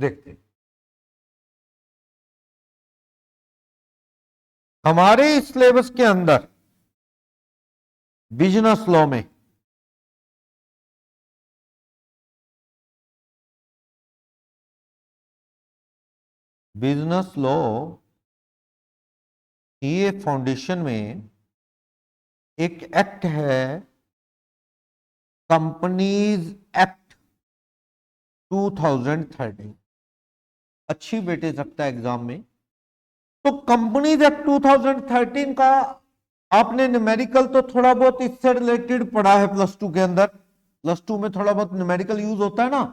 देखते हैं। हमारे सिलेबस के अंदर बिजनेस लॉ में बिजनेस लॉ ये फाउंडेशन में एक एक्ट है, कंपनीज एक्ट 2013। अच्छी वेटेज रखता है एग्जाम में। तो कंपनीज एक्ट 2013 का आपने न्यूमेरिकल तो थोड़ा बहुत इससे रिलेटेड पढ़ा है प्लस टू के अंदर। प्लस टू में थोड़ा बहुत न्यूमेरिकल यूज होता है ना,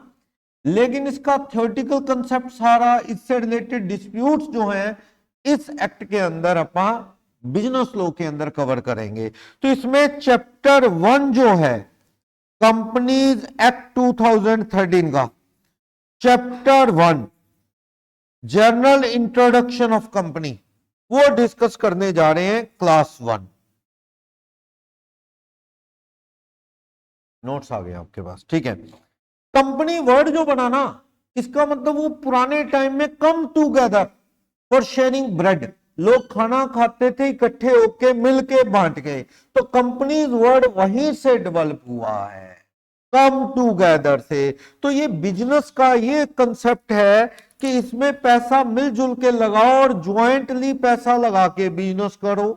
लेकिन इसका थ्योरेटिकल कंसेप्ट सारा इससे रिलेटेड डिस्प्यूट्स जो हैं इस एक्ट के अंदर अपन बिजनेस लॉ के अंदर कवर करेंगे। तो इसमें चैप्टर 1 जो है कंपनीज एक्ट 2013 का, chapter 1 journal introduction of company, वो डिस्कस करने जा रहे हैं क्लास 1। नोट्स आ गए आपके पास, ठीक है। कंपनी वर्ड जो बना ना, इसका मतलब वो पुराने टाइम में come together for sharing bread, लोग खाना खाते थे इकट्ठे होके मिल के बांट के, तो कंपनी वर्ड वहीं से डेवलप हुआ है, कम टूगेदर से। तो ये बिजनेस का ये कंसेप्ट है कि इसमें पैसा मिलजुल के लगाओ और ज्वाइंटली पैसा लगा के बिजनेस करो।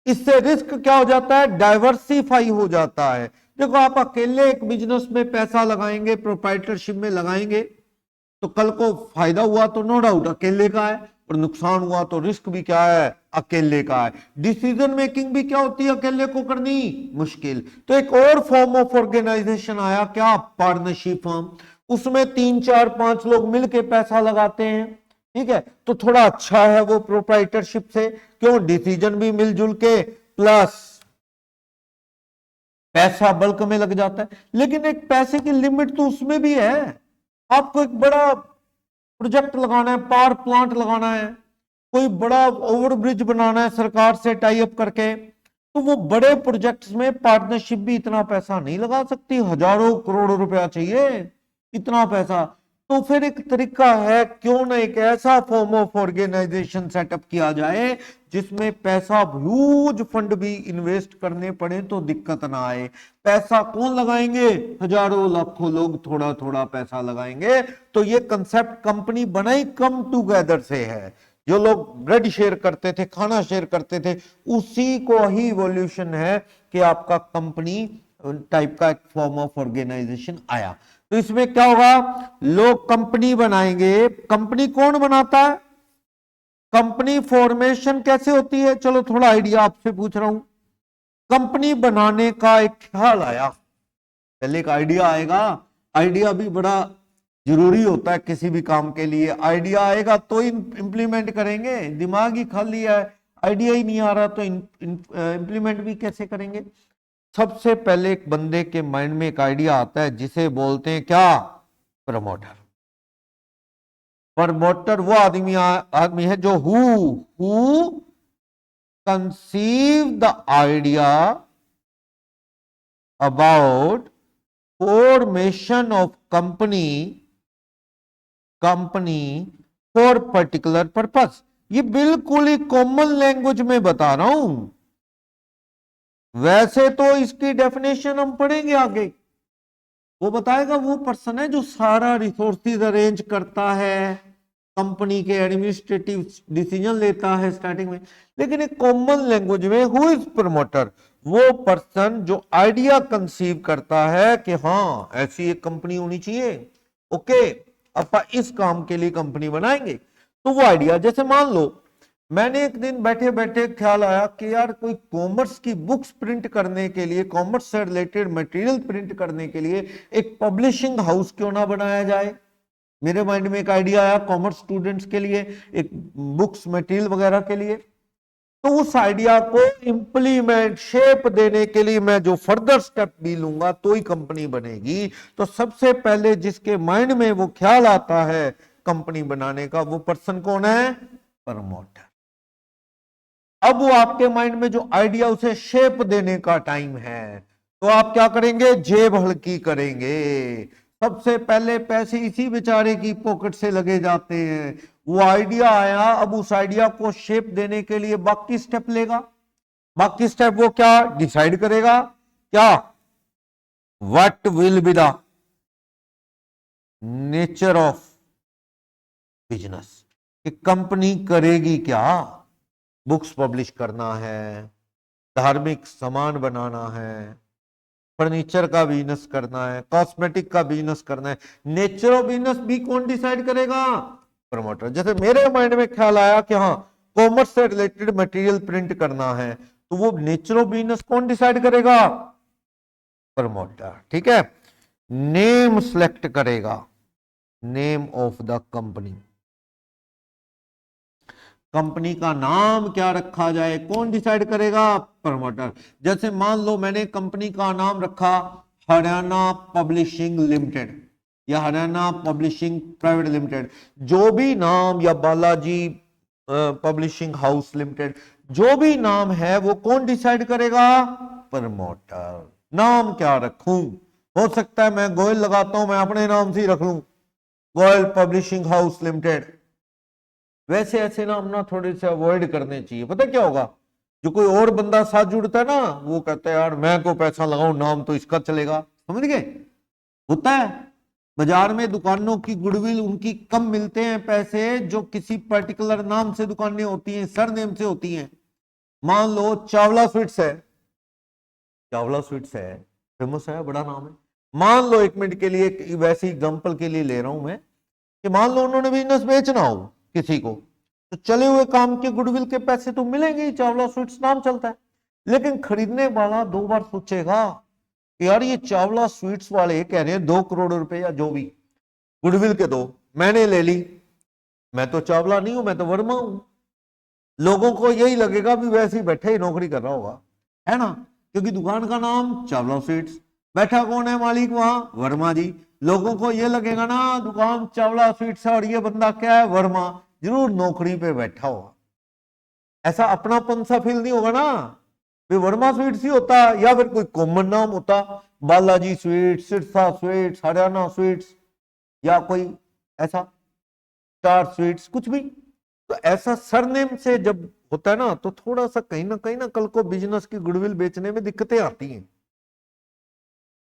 इससे रिस्क क्या हो जाता है, डाइवर्सिफाई हो जाता है। देखो आप अकेले एक बिजनेस में पैसा लगाएंगे, प्रोप्राइटरशिप में लगाएंगे, तो कल को फायदा हुआ तो नो डाउट अकेले का है, और नुकसान हुआ तो रिस्क भी क्या है, अकेले का है। डिसीजन मेकिंग भी क्या होती है, अकेले को करनी मुश्किल। तो एक और फॉर्म ऑफ ऑर्गेनाइजेशन आया, क्या, पार्टनरशिप फॉर्म। उसमें 3 4 5 लोग मिलके पैसा लगाते हैं, ठीक है। तो थोड़ा अच्छा है वो प्रोप्राइटरशिप से, क्यों, डिसीजन भी मिलजुल के, प्लस पैसा बल्क में लग जाता है। लेकिन एक पैसे की लिमिट तो उसमें भी है। आपको एक बड़ा प्रोजेक्ट लगाना है, पावर प्लांट लगाना है, कोई बड़ा ओवरब्रिज बनाना है सरकार से टाई अप करके, तो वो बड़े प्रोजेक्ट्स में पार्टनरशिप भी इतना पैसा नहीं लगा सकती, हजारों करोड़ों रुपया चाहिए, इतना पैसा। तो फिर एक तरीका है, क्यों ना एक ऐसा फॉर्म ऑफ ऑर्गेनाइजेशन सेटअप किया जाए जिसमें पैसा ह्यूज फंड भी इन्वेस्ट करने पड़े तो दिक्कत ना आए। पैसा कौन लगाएंगे, हजारों लाखों लोग थोड़ा थोड़ा पैसा लगाएंगे। तो ये कंसेप्ट कंपनी बनाई कम टूगेदर से है। जो लोग ब्रेड शेयर करते थे, खाना शेयर करते थे, उसी को ही इवोल्यूशन है कि आपका कंपनी टाइप का एक फॉर्म ऑफ ऑर्गेनाइजेशन आया। तो इसमें क्या होगा, लोग कंपनी बनाएंगे। कंपनी कौन बनाता है, कंपनी फॉर्मेशन कैसे होती है, चलो थोड़ा आइडिया आपसे पूछ रहा हूं। कंपनी बनाने का एक ख्याल आया, पहले एक आइडिया आएगा। आइडिया भी बड़ा जरूरी होता है किसी भी काम के लिए। आइडिया आएगा तो इंप्लीमेंट करेंगे, दिमाग ही खाली है, आइडिया ही नहीं आ रहा तो इंप्लीमेंट भी कैसे करेंगे। सबसे पहले एक बंदे के माइंड में एक आइडिया आता है जिसे बोलते हैं क्या, प्रमोटर। प्रमोटर वो आदमी है जो who conceive the idea about formation of company for particular purpose. ये बिल्कुल ही कॉमन लैंग्वेज में बता रहा हूं, वैसे तो इसकी डेफिनेशन हम पढ़ेंगे आगे। वो बताएगा वो पर्सन है जो सारा रिसोर्सेज अरेंज करता है, कंपनी के एडमिनिस्ट्रेटिव डिसीजन लेता है स्टार्टिंग में। लेकिन एक कॉमन लैंग्वेज में हु इज प्रमोटर, वो पर्सन जो आइडिया कंसीव करता है कि हाँ ऐसी एक कंपनी होनी चाहिए, ओके अपा इस काम के लिए कंपनी बनाएंगे। तो वो आइडिया, जैसे मान लो मैंने एक दिन बैठे बैठे ख्याल आया कि यार कोई कॉमर्स की बुक्स प्रिंट करने के लिए, कॉमर्स से रिलेटेड मटेरियल प्रिंट करने के लिए एक पब्लिशिंग हाउस क्यों ना बनाया जाए। मेरे माइंड में एक आइडिया आया कॉमर्स स्टूडेंट्स के लिए, एक बुक्स मटेरियल वगैरह के लिए। तो उस आइडिया को इंप्लीमेंट, शेप देने के लिए मैं जो फर्दर स्टेप भी लूंगा तो ही कंपनी बनेगी। तो सबसे पहले जिसके माइंड में वो ख्याल आता है कंपनी बनाने का, वो पर्सन कौन है, प्रमोटर। अब वो आपके माइंड में जो आइडिया, उसे शेप देने का टाइम है, तो आप क्या करेंगे, जेब हल्की करेंगे, सबसे पहले पैसे इसी बेचारे की पॉकेट से लगे जाते हैं। वो आइडिया आया, अब उस आइडिया को शेप देने के लिए बाकी स्टेप लेगा। बाकी स्टेप वो क्या डिसाइड करेगा, क्या, what will be the nature of business, कि कंपनी करेगी क्या। बुक्स पब्लिश करना है, धार्मिक सामान बनाना है, फर्नीचर का बिजनेस करना है, कॉस्मेटिक का बिजनेस करना है। नेचर ऑफ बिजनेस भी कौन डिसाइड करेगा, प्रमोटर। जैसे मेरे माइंड में ख्याल आया कि हाँ कॉमर्स से रिलेटेड मटेरियल प्रिंट करना है, तो वो नेचर ऑफ बिजनेस कौन डिसाइड करेगा, प्रमोटर। ठीक है, नेम सिलेक्ट करेगा, name of the company, company का नाम क्या रखा जाए कौन डिसाइड करेगा, प्रमोटर। जैसे मान लो मैंने कंपनी का नाम रखा हरियाणा पब्लिशिंग लिमिटेड या हरियाणा पब्लिशिंग प्राइवेट लिमिटेड, जो भी नाम, या बालाजी पब्लिशिंग हाउस लिमिटेड, जो भी नाम है वो कौन डिसाइड करेगा, प्रमोटर। नाम क्या रखूं, हो सकता है मैं गोयल लगाता हूं, मैं अपने नाम से ही रख लूं, गोयल पब्लिशिंग हाउस लिमिटेड। वैसे ऐसे नाम ना थोड़े से अवॉइड करने चाहिए। पता क्या होगा, जो कोई और बंदा साथ जुड़ता है ना, वो कहता है यार मैं को पैसा लगाऊं, नाम तो इसका चलेगा। समझ गए, होता है बाजार में दुकानों की गुडविल उनकी कम मिलते हैं पैसे, जो किसी पर्टिकुलर नाम से दुकानें होती हैं, सरनेम से होती हैं। मान लो चावला स्वीट्स है, चावला स्वीट्स है, फेमस है, बड़ा नाम है। मान लो, एक मिनट के लिए, वैसे एग्जांपल के लिए ले रहा हूं मैं, कि मान लो उन्होंने बिजनेस बेचना हो किसी को, तो चले हुए काम के गुडविल के पैसे तो मिलेंगे ही, चावला स्वीट्स नाम चलता है। लेकिन खरीदने वाला 2 बार सोचेगा कि यार ये चावला स्वीट्स वाले कह रहे हैं 2 करोड़ रुपए या जो भी गुडविल के दो, मैंने ले ली, मैं तो चावला नहीं हूं, मैं तो वर्मा हूं। लोगों को यही लगेगा भी वैसे ही बैठे ही नौकरी कर रहा होगा, है ना, क्योंकि दुकान का नाम चावला स्वीट्स, बैठा कौन है मालिक वहां, वर्मा जी। लोगों को यह लगेगा ना दुकान चावला स्वीट्स है और ये बंदा क्या है, वर्मा, जरूर नौकरी पे बैठा होगा। ऐसा अपनापन सा फील नहीं होगा ना, भी वर्मा स्वीट्स ही होता, या फिर कोई कॉमन नाम होता, Balaji sweets, Sirsa sweets, Haryana sweets, या कोई ऐसा स्टार स्वीट्स, कुछ भी। तो ऐसा सरनेम से जब होता है ना, तो थोड़ा सा कहीं ना कल को बिजनेस की गुडविल बेचने में दिक्कतें आती हैं।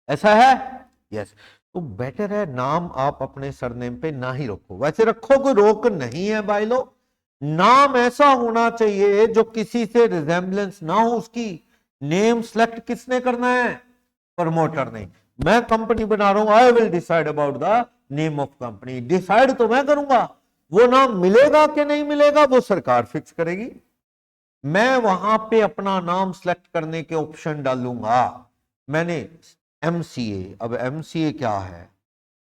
ऐसा है, यस। तो बेटर है नाम आप अपने सरनेम पे ना ही रखो, वैसे रखो, कोई रोक नहीं है भाई लोग। नाम ऐसा होना चाहिए जो किसी से रिजेम्बलेंस ना हो उसकी। नेम सेलेक्ट किसने करना है, प्रमोटर ने। मैं कंपनी बना रहा हूं, I will decide about the name of company, decide तो मैं करूंगा, वो नाम मिलेगा कि नहीं मिलेगा वो सरकार फिक्स करेगी। मैं वहां पे अपना नाम सेलेक्ट करने के ऑप्शन डालूंगा। मैंने MCA, अब MCA क्या है,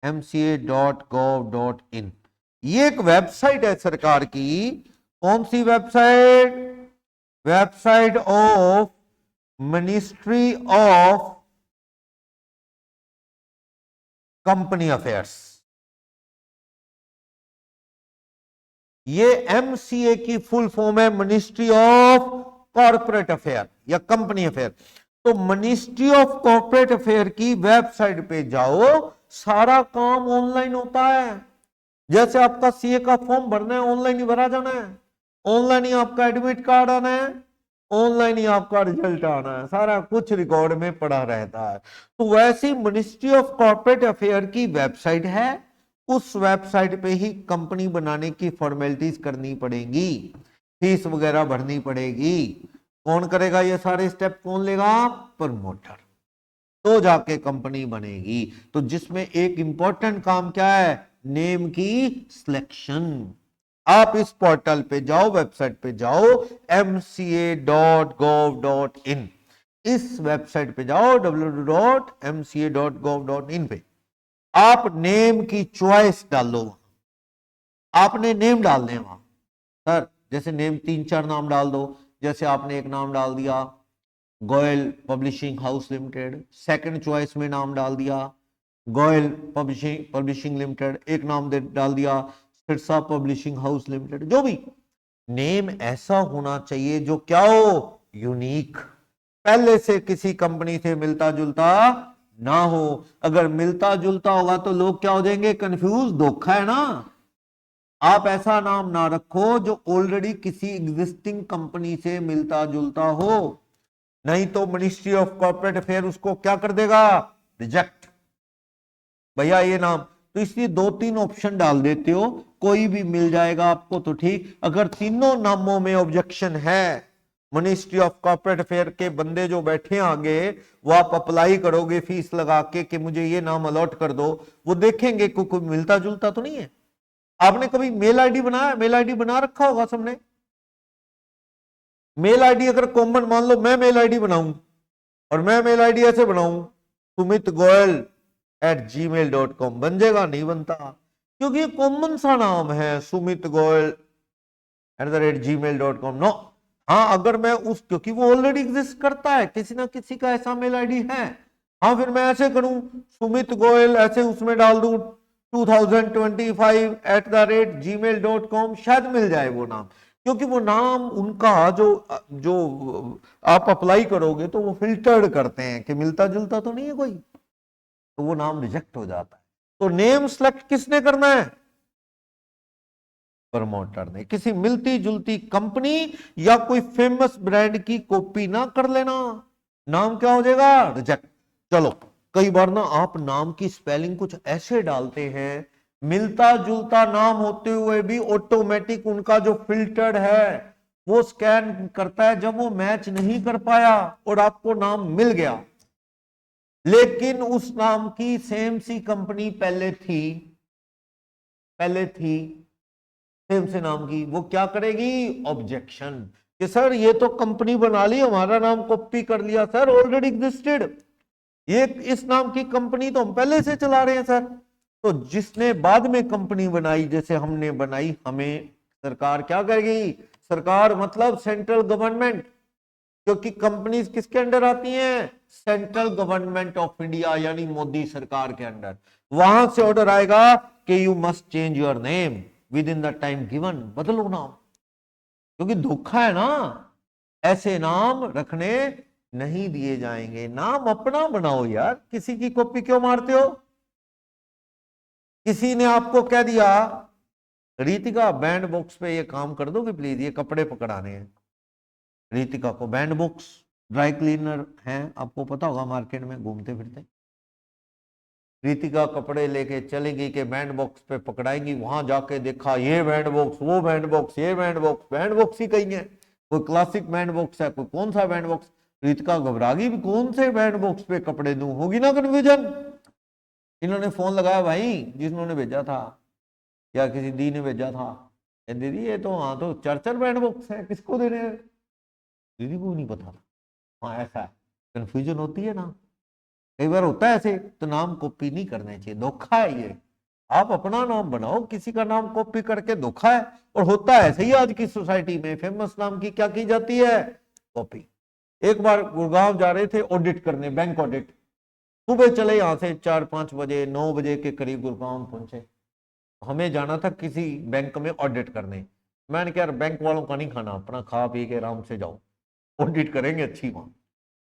mca.gov.in, ये एक वेबसाइट है सरकार की। कौन सी website, website of ministry of company affairs. ये MCA की फुल फॉर्म है, मिनिस्ट्री ऑफ कॉर्पोरेट अफेयर या कंपनी अफेयर। तो मिनिस्ट्री ऑफ कॉर्पोरेट अफेयर की वेबसाइट पे जाओ, सारा काम ऑनलाइन होता है। जैसे आपका CA का फॉर्म भरना है, ऑनलाइन ही भरा जाना है, ऑनलाइन ही आपका एडमिट कार्ड आना है, ऑनलाइन ही आपका रिजल्ट आना है, सारा कुछ रिकॉर्ड में पड़ा रहता है। तो वैसी मिनिस्ट्री ऑफ कॉर्पोरेट अफेयर की वेबसाइट है, उस वेबसाइट पे ही कंपनी बनाने की फॉर्मेलिटीज करनी पड़ेगी, फीस वगैरह भरनी पड़ेगी। कौन करेगा ये सारे स्टेप, कौन लेगा, प्रमोटर, तो जाके कंपनी बनेगी। तो जिसमें एक इंपॉर्टेंट काम क्या है, नेम की सिलेक्शन। आप इस पोर्टल पे जाओ, वेबसाइट पे जाओ, mca.gov.in, इस वेबसाइट पे जाओ www.mca.gov.in पे आप नेम की चॉइस डालो। आपने नेम डालने वहां, सर जैसे नेम 3-4 नाम डाल दो। जैसे आपने एक नाम डाल दिया Goyal publishing house limited, second choice में नाम डाल दिया गोयल पब्लिशिंग लिमिटेड, एक नाम डाल दिया सिरसा पब्लिशिंग हाउस लिमिटेड। जो भी नेम ऐसा होना चाहिए जो क्या हो, यूनिक, पहले से किसी कंपनी से मिलता जुलता ना हो। अगर मिलता जुलता होगा तो लोग क्या हो जाएंगे, कंफ्यूज, धोखा है ना। आप ऐसा नाम ना रखो जो ऑलरेडी किसी एग्जिस्टिंग कंपनी से मिलता जुलता हो, नहीं तो मिनिस्ट्री ऑफ कॉर्पोरेट अफेयर उसको क्या कर देगा, रिजेक्ट। भैया ये नाम, तो इसलिए 2-3 ऑप्शन डाल देते हो, कोई भी मिल जाएगा आपको तो ठीक। अगर तीनों नामों में ऑब्जेक्शन है, मिनिस्ट्री ऑफ कॉर्पोरेट अफेयर के बंदे जो बैठे हैं आगे, वो आप अप्लाई करोगे फीस लगा के कि मुझे ये नाम अलॉट कर दो, वो देखेंगे कोई मिलता जुलता तो नहीं है। आपने कभी मेल आईडी बनाया, मेल आईडी बना रखा होगा सबने। मेल आईडी अगर कॉमन, मान लो मैं मेल आईडी बनाऊं, और मैं मेल आईडी ऐसे बनाऊं sumitgoyal@gmail.com, बन जाएगा? नहीं बनता, क्योंकि ये कॉमन सा नाम है, sumitgoyal@gmail.com। नो, हाँ अगर मैं उस, क्योंकि वो ऑलरेडी एग्जिस्ट करता है, किसी ना किसी का ऐसा मेल आईडी है, हाँ फिर मैं ऐसे करूं, सुमित गोयल ऐसे उसमें डाल दूं 2025@gmail.com, शायद मिल जाए वो नाम। क्योंकि वो नाम उनका जो जो आप अप्लाई करोगे तो वो फिल्टर्ड करते हैं कि मिलता जुलता तो नहीं है कोई, तो वो नाम रिजेक्ट हो जाता है। तो नेम सेलेक्ट किसने करना है, प्रमोटर ने। किसी मिलती जुलती कंपनी या कोई फेमस ब्रांड की कॉपी ना कर लेना, नाम क्या हो जाएगा, रिजेक्ट। चलो, कई बार ना आप नाम की स्पेलिंग कुछ ऐसे डालते हैं, मिलता जुलता नाम होते हुए भी ऑटोमेटिक उनका जो फिल्टर है वो स्कैन करता है, जब वो मैच नहीं कर पाया और आपको नाम मिल गया, लेकिन उस नाम की सेम सी कंपनी पहले थी सेम से नाम की, वो क्या करेगी, ऑब्जेक्शन, कि सर ये तो कंपनी बना ली, हमारा नाम कॉपी कर लिया सर, ऑलरेडी एग्जिस्टेड, ये इस नाम की कंपनी तो हम पहले से चला रहे हैं सर। तो जिसने बाद में कंपनी बनाई, जैसे हमने बनाई, हमें सरकार क्या करेगी, सरकार मतलब सेंट्रल गवर्नमेंट, क्योंकि कंपनीज किसके अंडर आती हैं, सेंट्रल गवर्नमेंट ऑफ इंडिया, यानी मोदी सरकार के अंडर। वहां से ऑर्डर आएगा कि you must change your name with in the time given, बदलो नाम, क्योंकि धोखा है ना, ऐसे नाम रखने नहीं दिए जाएंगे। नाम अपना बनाओ यार, किसी की कॉपी क्यों मारते हो। किसी ने आपको कह दिया, रीतिका बैंड बॉक्स पे ये काम कर दोगे प्लीज, ये कपड़े पकड़ाने हैं। रीतिका को बैंड बॉक्स, ड्राई क्लीनर हैं, आपको पता होगा, मार्केट में घूमते फिरते। रीतिका कपड़े लेके चलेगी कि बैंड बॉक्स पे पकड़ाएंगी, वहां जाके देखा ये बैंड बॉक्स, वो बैंड बॉक्स, ये बैंड बॉक्स, बैंड बॉक्स ही कहीं है, कोई क्लासिक बैंड बॉक्स है, कोई कौन सा बैंड बॉक्स। रीतिका घबरागी भी, कौन से बैंड बॉक्स पे कपड़े दूं, होगी ना कन्फ्यूजन। इन्होंने फोन लगाया भाई जिन्होंने भेजा था, या किसी दी ने भेजा था, दीदी ये तो हाँ तो 4-4 बैंड बॉक्स है, किसको दे रहे हैं, दीदी को नहीं पता था। हाँ ऐसा है, कंफ्यूजन होती है ना, कई बार होता है ऐसे, तो नाम कॉपी नहीं करने चाहिए, धोखा है ये। आप अपना नाम बनाओ, किसी का नाम कॉपी करके धोखा है। और होता है ऐसे ही आज की सोसाइटी में, फेमस नाम की क्या की जाती है, कॉपी। एक बार गुड़गांव जा रहे थे ऑडिट करने, बैंक ऑडिट, सुबह चले यहां से 4-5 बजे, 9 बजे के करीब गुड़गांव पहुंचे। हमें जाना था किसी बैंक में ऑडिट करने। मैंने कहा यार बैंक वालों का नहीं खाना, अपना खा पी के आराम से जाओ, ऑडिट करेंगे अच्छी वहां।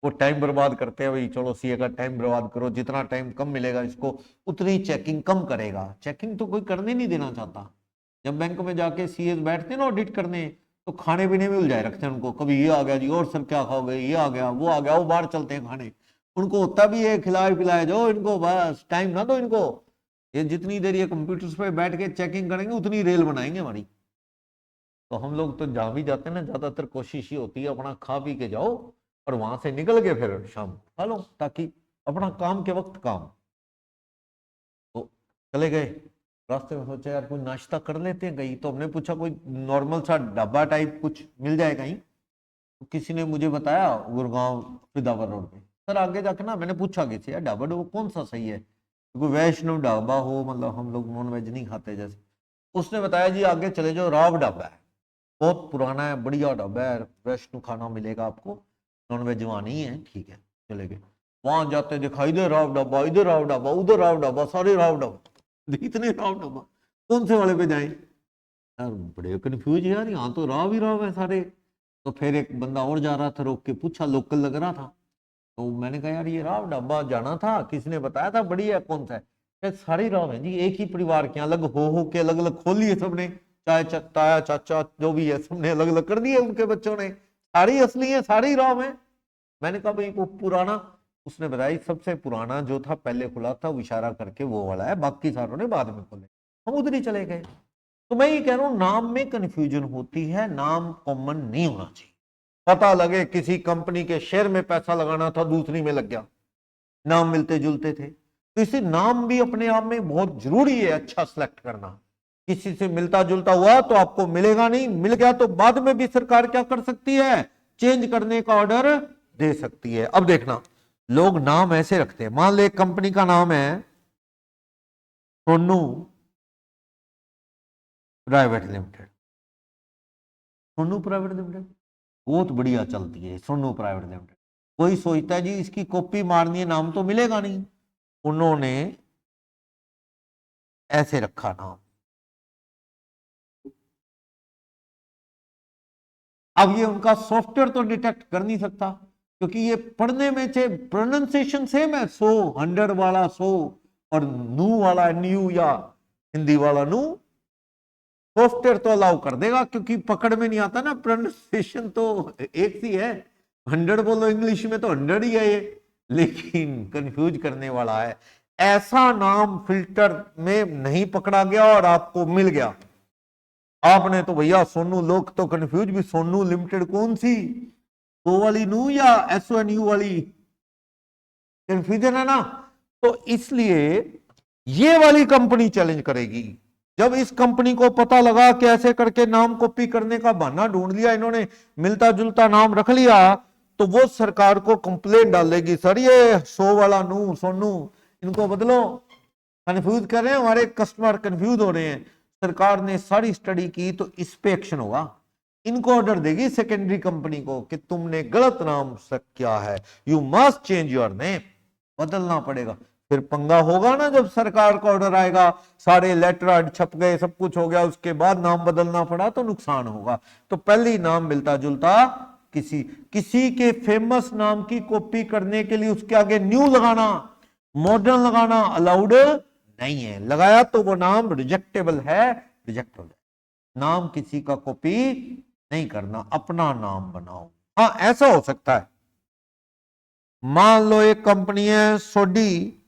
वो टाइम बर्बाद करते हैं भाई, चलो सीए का टाइम बर्बाद करो, जितना टाइम कम मिलेगा इसको उतनी चेकिंग कम करेगा। चेकिंग तो कोई करने नहीं देना चाहता। जब बैंक में जाके सीए बैठते ना ऑडिट करने, तो खाने पीने में उलझाए रखते हैं उनको, कभी ये आ गया जी, और सर क्या खाओगे, ये आ गया, वो आ गया, वो बाहर चलते हैं खाने। उनको होता भी है खिलाए पिलाए जो, इनको बस टाइम ना दो इनको, ये जितनी देर ये कंप्यूटर्स पे बैठ के चेकिंग करेंगे उतनी रेल बनाएंगे हमारी। तो हम लोग तो जहां भी जाते हैं ना, ज्यादातर कोशिश ही होती है अपना खा पी के जाओ, और वहां से निकल के फिर शाम खा लो, ताकि अपना काम के वक्त काम। तो चले गए, रास्ते में सोचा यार कोई नाश्ता कर लेते हैं कहीं, तो हमने पूछा कोई नॉर्मल सा ढाबा टाइप कुछ मिल जाए कहीं। तो किसी ने मुझे बताया गुड़गांव फिदावर रोड पे, सर आगे जाके ना, मैंने पूछा किसी, यार ढाबा वो कौन सा सही है, कोई वैष्णव ढाबा हो, मतलब हम लोग नॉन वेज नहीं खाते जैसे। उसने बताया जी आगे चले जाओ, राव ढाबा है, बहुत पुराना है, बढ़िया ढाबा है, वैष्णव खाना मिलेगा आपको, नॉन वेज वहां नहीं है, ठीक है चले गए। वहां जाते देखा इधर राव ढाबा, इधर राव ढाबा, उधर राव ढाबा, सारे राव ढाबा, इतने राव ढाबा, कौन से वाले पे जाए यार, बड़े कंफ्यूज यार, यहाँ तो राव ही राव है सारे। तो फिर एक बंदा और जा रहा था, रोक के पूछा, लोकल लग रहा था, तो मैंने कहा यार ये राव ढाबा जाना था, किसने बताया था, बढ़िया कौन सा है? सारे राव हैं जी, एक ही परिवार के, अलग हो के अलग अलग खोल लिए सबने, चाहे ताया चाचा जो भी है सबने अलग अलग कर दिए उनके बच्चों ने, सारी असली है, सारे ही राव हैं। मैंने कहा भाई वो पुराना, उसने बताया सबसे पुराना जो था पहले खुला था, वो इशारा करके वो वाला है, बाकी सारों ने बाद में खोले। हम उधर ही चले गए। तो मैं ये कह रहा हूं नाम में कंफ्यूजन होती है, नाम कॉमन नहीं होना चाहिए। पता लगे किसी कंपनी के शेयर में पैसा लगाना था, दूसरी में लग गया, नाम मिलते जुलते थे। तो इसे नाम भी अपने आप में बहुत जरूरी है अच्छा सिलेक्ट करना। किसी से मिलता जुलता हुआ तो आपको मिलेगा नहीं, मिल गया तो बाद में भी सरकार क्या कर सकती है, चेंज करने का ऑर्डर दे सकती है। अब देखना, लोग नाम ऐसे रखते हैं, मान ले कंपनी का नाम है Sonu private limited, Sonu private limited बहुत बढ़िया चलती है सोनू प्राइवेट लिमिटेड। कोई सोचता है जी इसकी कॉपी मारनी है, नाम तो मिलेगा नहीं, उन्होंने ऐसे रखा नाम। अब ये उनका सॉफ्टवेयर तो डिटेक्ट कर नहीं सकता, क्योंकि ये पढ़ने में से प्रोनाउंसिएशन सेम है, 100 100 वाला 100 और नू वाला न्यू या हिंदी वाला नू, सॉफ्टवेयर तो अलाउ कर देगा क्योंकि पकड़ में नहीं आता ना, प्रोनाउंसिएशन तो एक सी है, 100 बोलो इंग्लिश में तो 100 ही है ये, लेकिन कंफ्यूज करने वाला है। ऐसा नाम फिल्टर में नहीं पकड़ा गया और आपको मिल गया, आपने तो भैया सोनू, लोग तो कंफ्यूज भी, सोनू लिमिटेड कौन सी, तो वाली नू या SONU वाली, कंफ्यूजन है ना। तो इसलिए ये वाली कंपनी चैलेंज करेगी। जब इस कंपनी को पता लगा कि ऐसे करके नाम कॉपी करने का बहाना ढूंढ लिया इन्होंने, मिलता जुलता नाम रख लिया, तो वो सरकार को कंप्लेन डालेगी, सर ये 100 वाला नू सोनू इनको बदलो, कंफ्यूज कर रहे हैं, हमारे कस्टमर कंफ्यूज हो रहे हैं। सरकार ने सारी स्टडी की तो इस पे एक्शन होगा, इनको ऑर्डर देगी सेकेंडरी कंपनी को कि तुमने गलत नाम सेलेक्ट किया है, you must change your name, बदलना पड़ेगा। फिर पंगा होगा ना जब सरकार का ऑर्डर आएगा, सारे लेटर छप गए, सब कुछ हो गया, उसके बाद नाम बदलना पड़ा तो नुकसान होगा। तो पहले ही नाम मिलता जुलता, किसी किसी के फेमस नाम की कॉपी करने के लिए उसके आगे न्यू लगाना, मॉडर्न लगाना अलाउड नहीं है, लगाया तो वो नाम रिजेक्टेबल है, रिजेक्ट हो जाए। नाम किसी का कॉपी नहीं करना, अपना नाम बनाओ। हाँ ऐसा हो सकता है, मान लो एक कंपनी है सोडी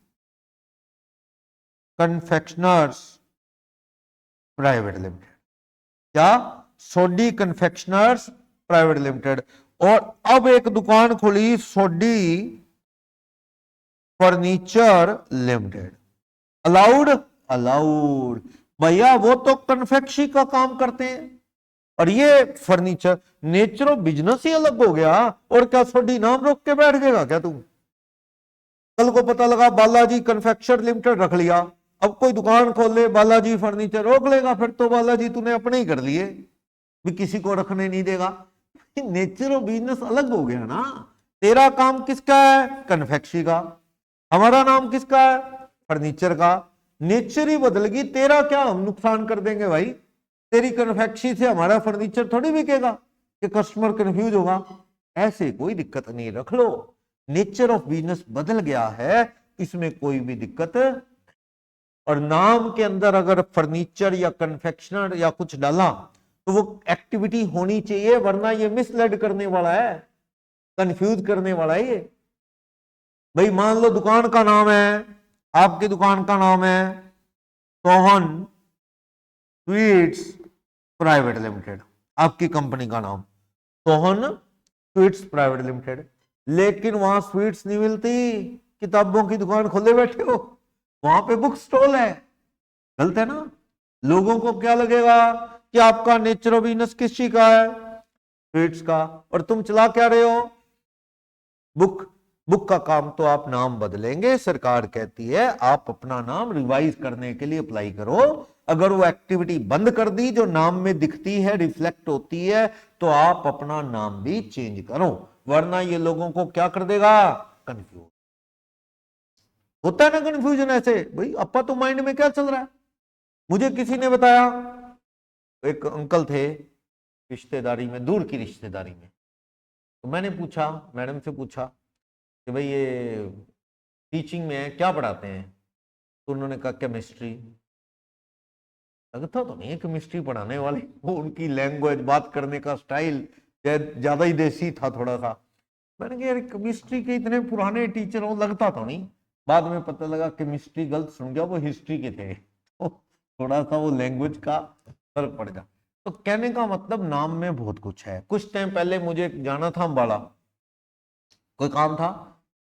कन्फेक्शनर्स प्राइवेट लिमिटेड, क्या, सोडी कन्फेक्शनर्स प्राइवेट लिमिटेड, और अब एक दुकान खुली सोडी फर्नीचर लिमिटेड, अलाउड, अलाउड भैया, वो तो कन्फेक्शनरी का काम करते हैं और ये फर्नीचर, नेचर ऑफ बिजनेस ही अलग हो गया। और क्या सोडी नाम रोक के बैठ गएगा क्या तुम? कल को पता लगा बालाजी कन्फेक्शनर लिमिटेड रख लिया, अब कोई दुकान खोल ले बालाजी फर्नीचर, रोक लेगा, फिर तो बालाजी तूने अपने ही कर लिए, भी किसी को रखने नहीं देगा। नेचर ऑफ बिजनेस अलग हो गया ना, तेरा काम किसका है, कन्फेक्शनरी का, हमारा नाम किसका है, फर्नीचर का, नेचर ही बदल गई, तेरा क्या हम नुकसान कर देंगे भाई, तेरी कन्फेक्शनरी से हमारा फर्नीचर थोड़ी बिकेगा कि कस्टमर कंफ्यूज होगा, ऐसे कोई दिक्कत नहीं, रख लो, नेचर ऑफ बिजनेस बदल गया है, इसमें कोई भी दिक्कत। और नाम के अंदर अगर फर्नीचर या कन्फेक्शनर या कुछ डाला तो वो एक्टिविटी होनी चाहिए, वरना ये मिसलेड करने वाला है, कंफ्यूज करने वाला है ये। भाई मान लो दुकान का नाम है, आपकी दुकान का नाम है सोहन स्वीट्स प्राइवेट लिमिटेड, आपकी कंपनी का नाम सोहन स्वीट्स प्राइवेट लिमिटेड, लेकिन वहां स्वीट्स नहीं मिलती, किताबों की दुकान खोले बैठे हो, वहां पे बुक स्टॉल है, गलत है ना। लोगों को क्या लगेगा कि आपका नेचर ऑफ बिजनेस किस चीज का है, स्वीट्स का, और तुम चला क्या रहे हो, बुक। बुक का काम तो आप नाम बदलेंगे, सरकार कहती है आप अपना नाम रिवाइज करने के लिए अप्लाई करो, अगर वो एक्टिविटी बंद कर दी जो नाम में दिखती है, रिफ्लेक्ट होती है, तो आप अपना नाम भी चेंज करो, वरना ये लोगों को क्या कर देगा, कंफ्यूज। होता है ना कंफ्यूजन ऐसे, भाई अपा तो माइंड में क्या चल रहा है। मुझे किसी ने बताया, एक अंकल थे रिश्तेदारी में, दूर की रिश्तेदारी में, तो मैंने पूछा, मैडम से पूछा कि भाई ये टीचिंग में है, क्या पढ़ाते हैं? तो उन्होंने कहा केमिस्ट्री। लगता तो नहीं है केमिस्ट्री पढ़ाने वाले, वो उनकी लैंग्वेज, बात करने का स्टाइल ज्यादा ही देसी था थोड़ा सा। मैंने कहा यार केमिस्ट्री के इतने पुराने टीचर हो, लगता तो नहीं। बाद में पता लगा केमिस्ट्री गलत सुन गया, वो हिस्ट्री के थे। तो थोड़ा सा वो लैंग्वेज का फर्क पड़ गया। तो कहने का मतलब नाम में बहुत कुछ है। कुछ टाइम पहले मुझे जाना था अम्बाला, कोई काम था।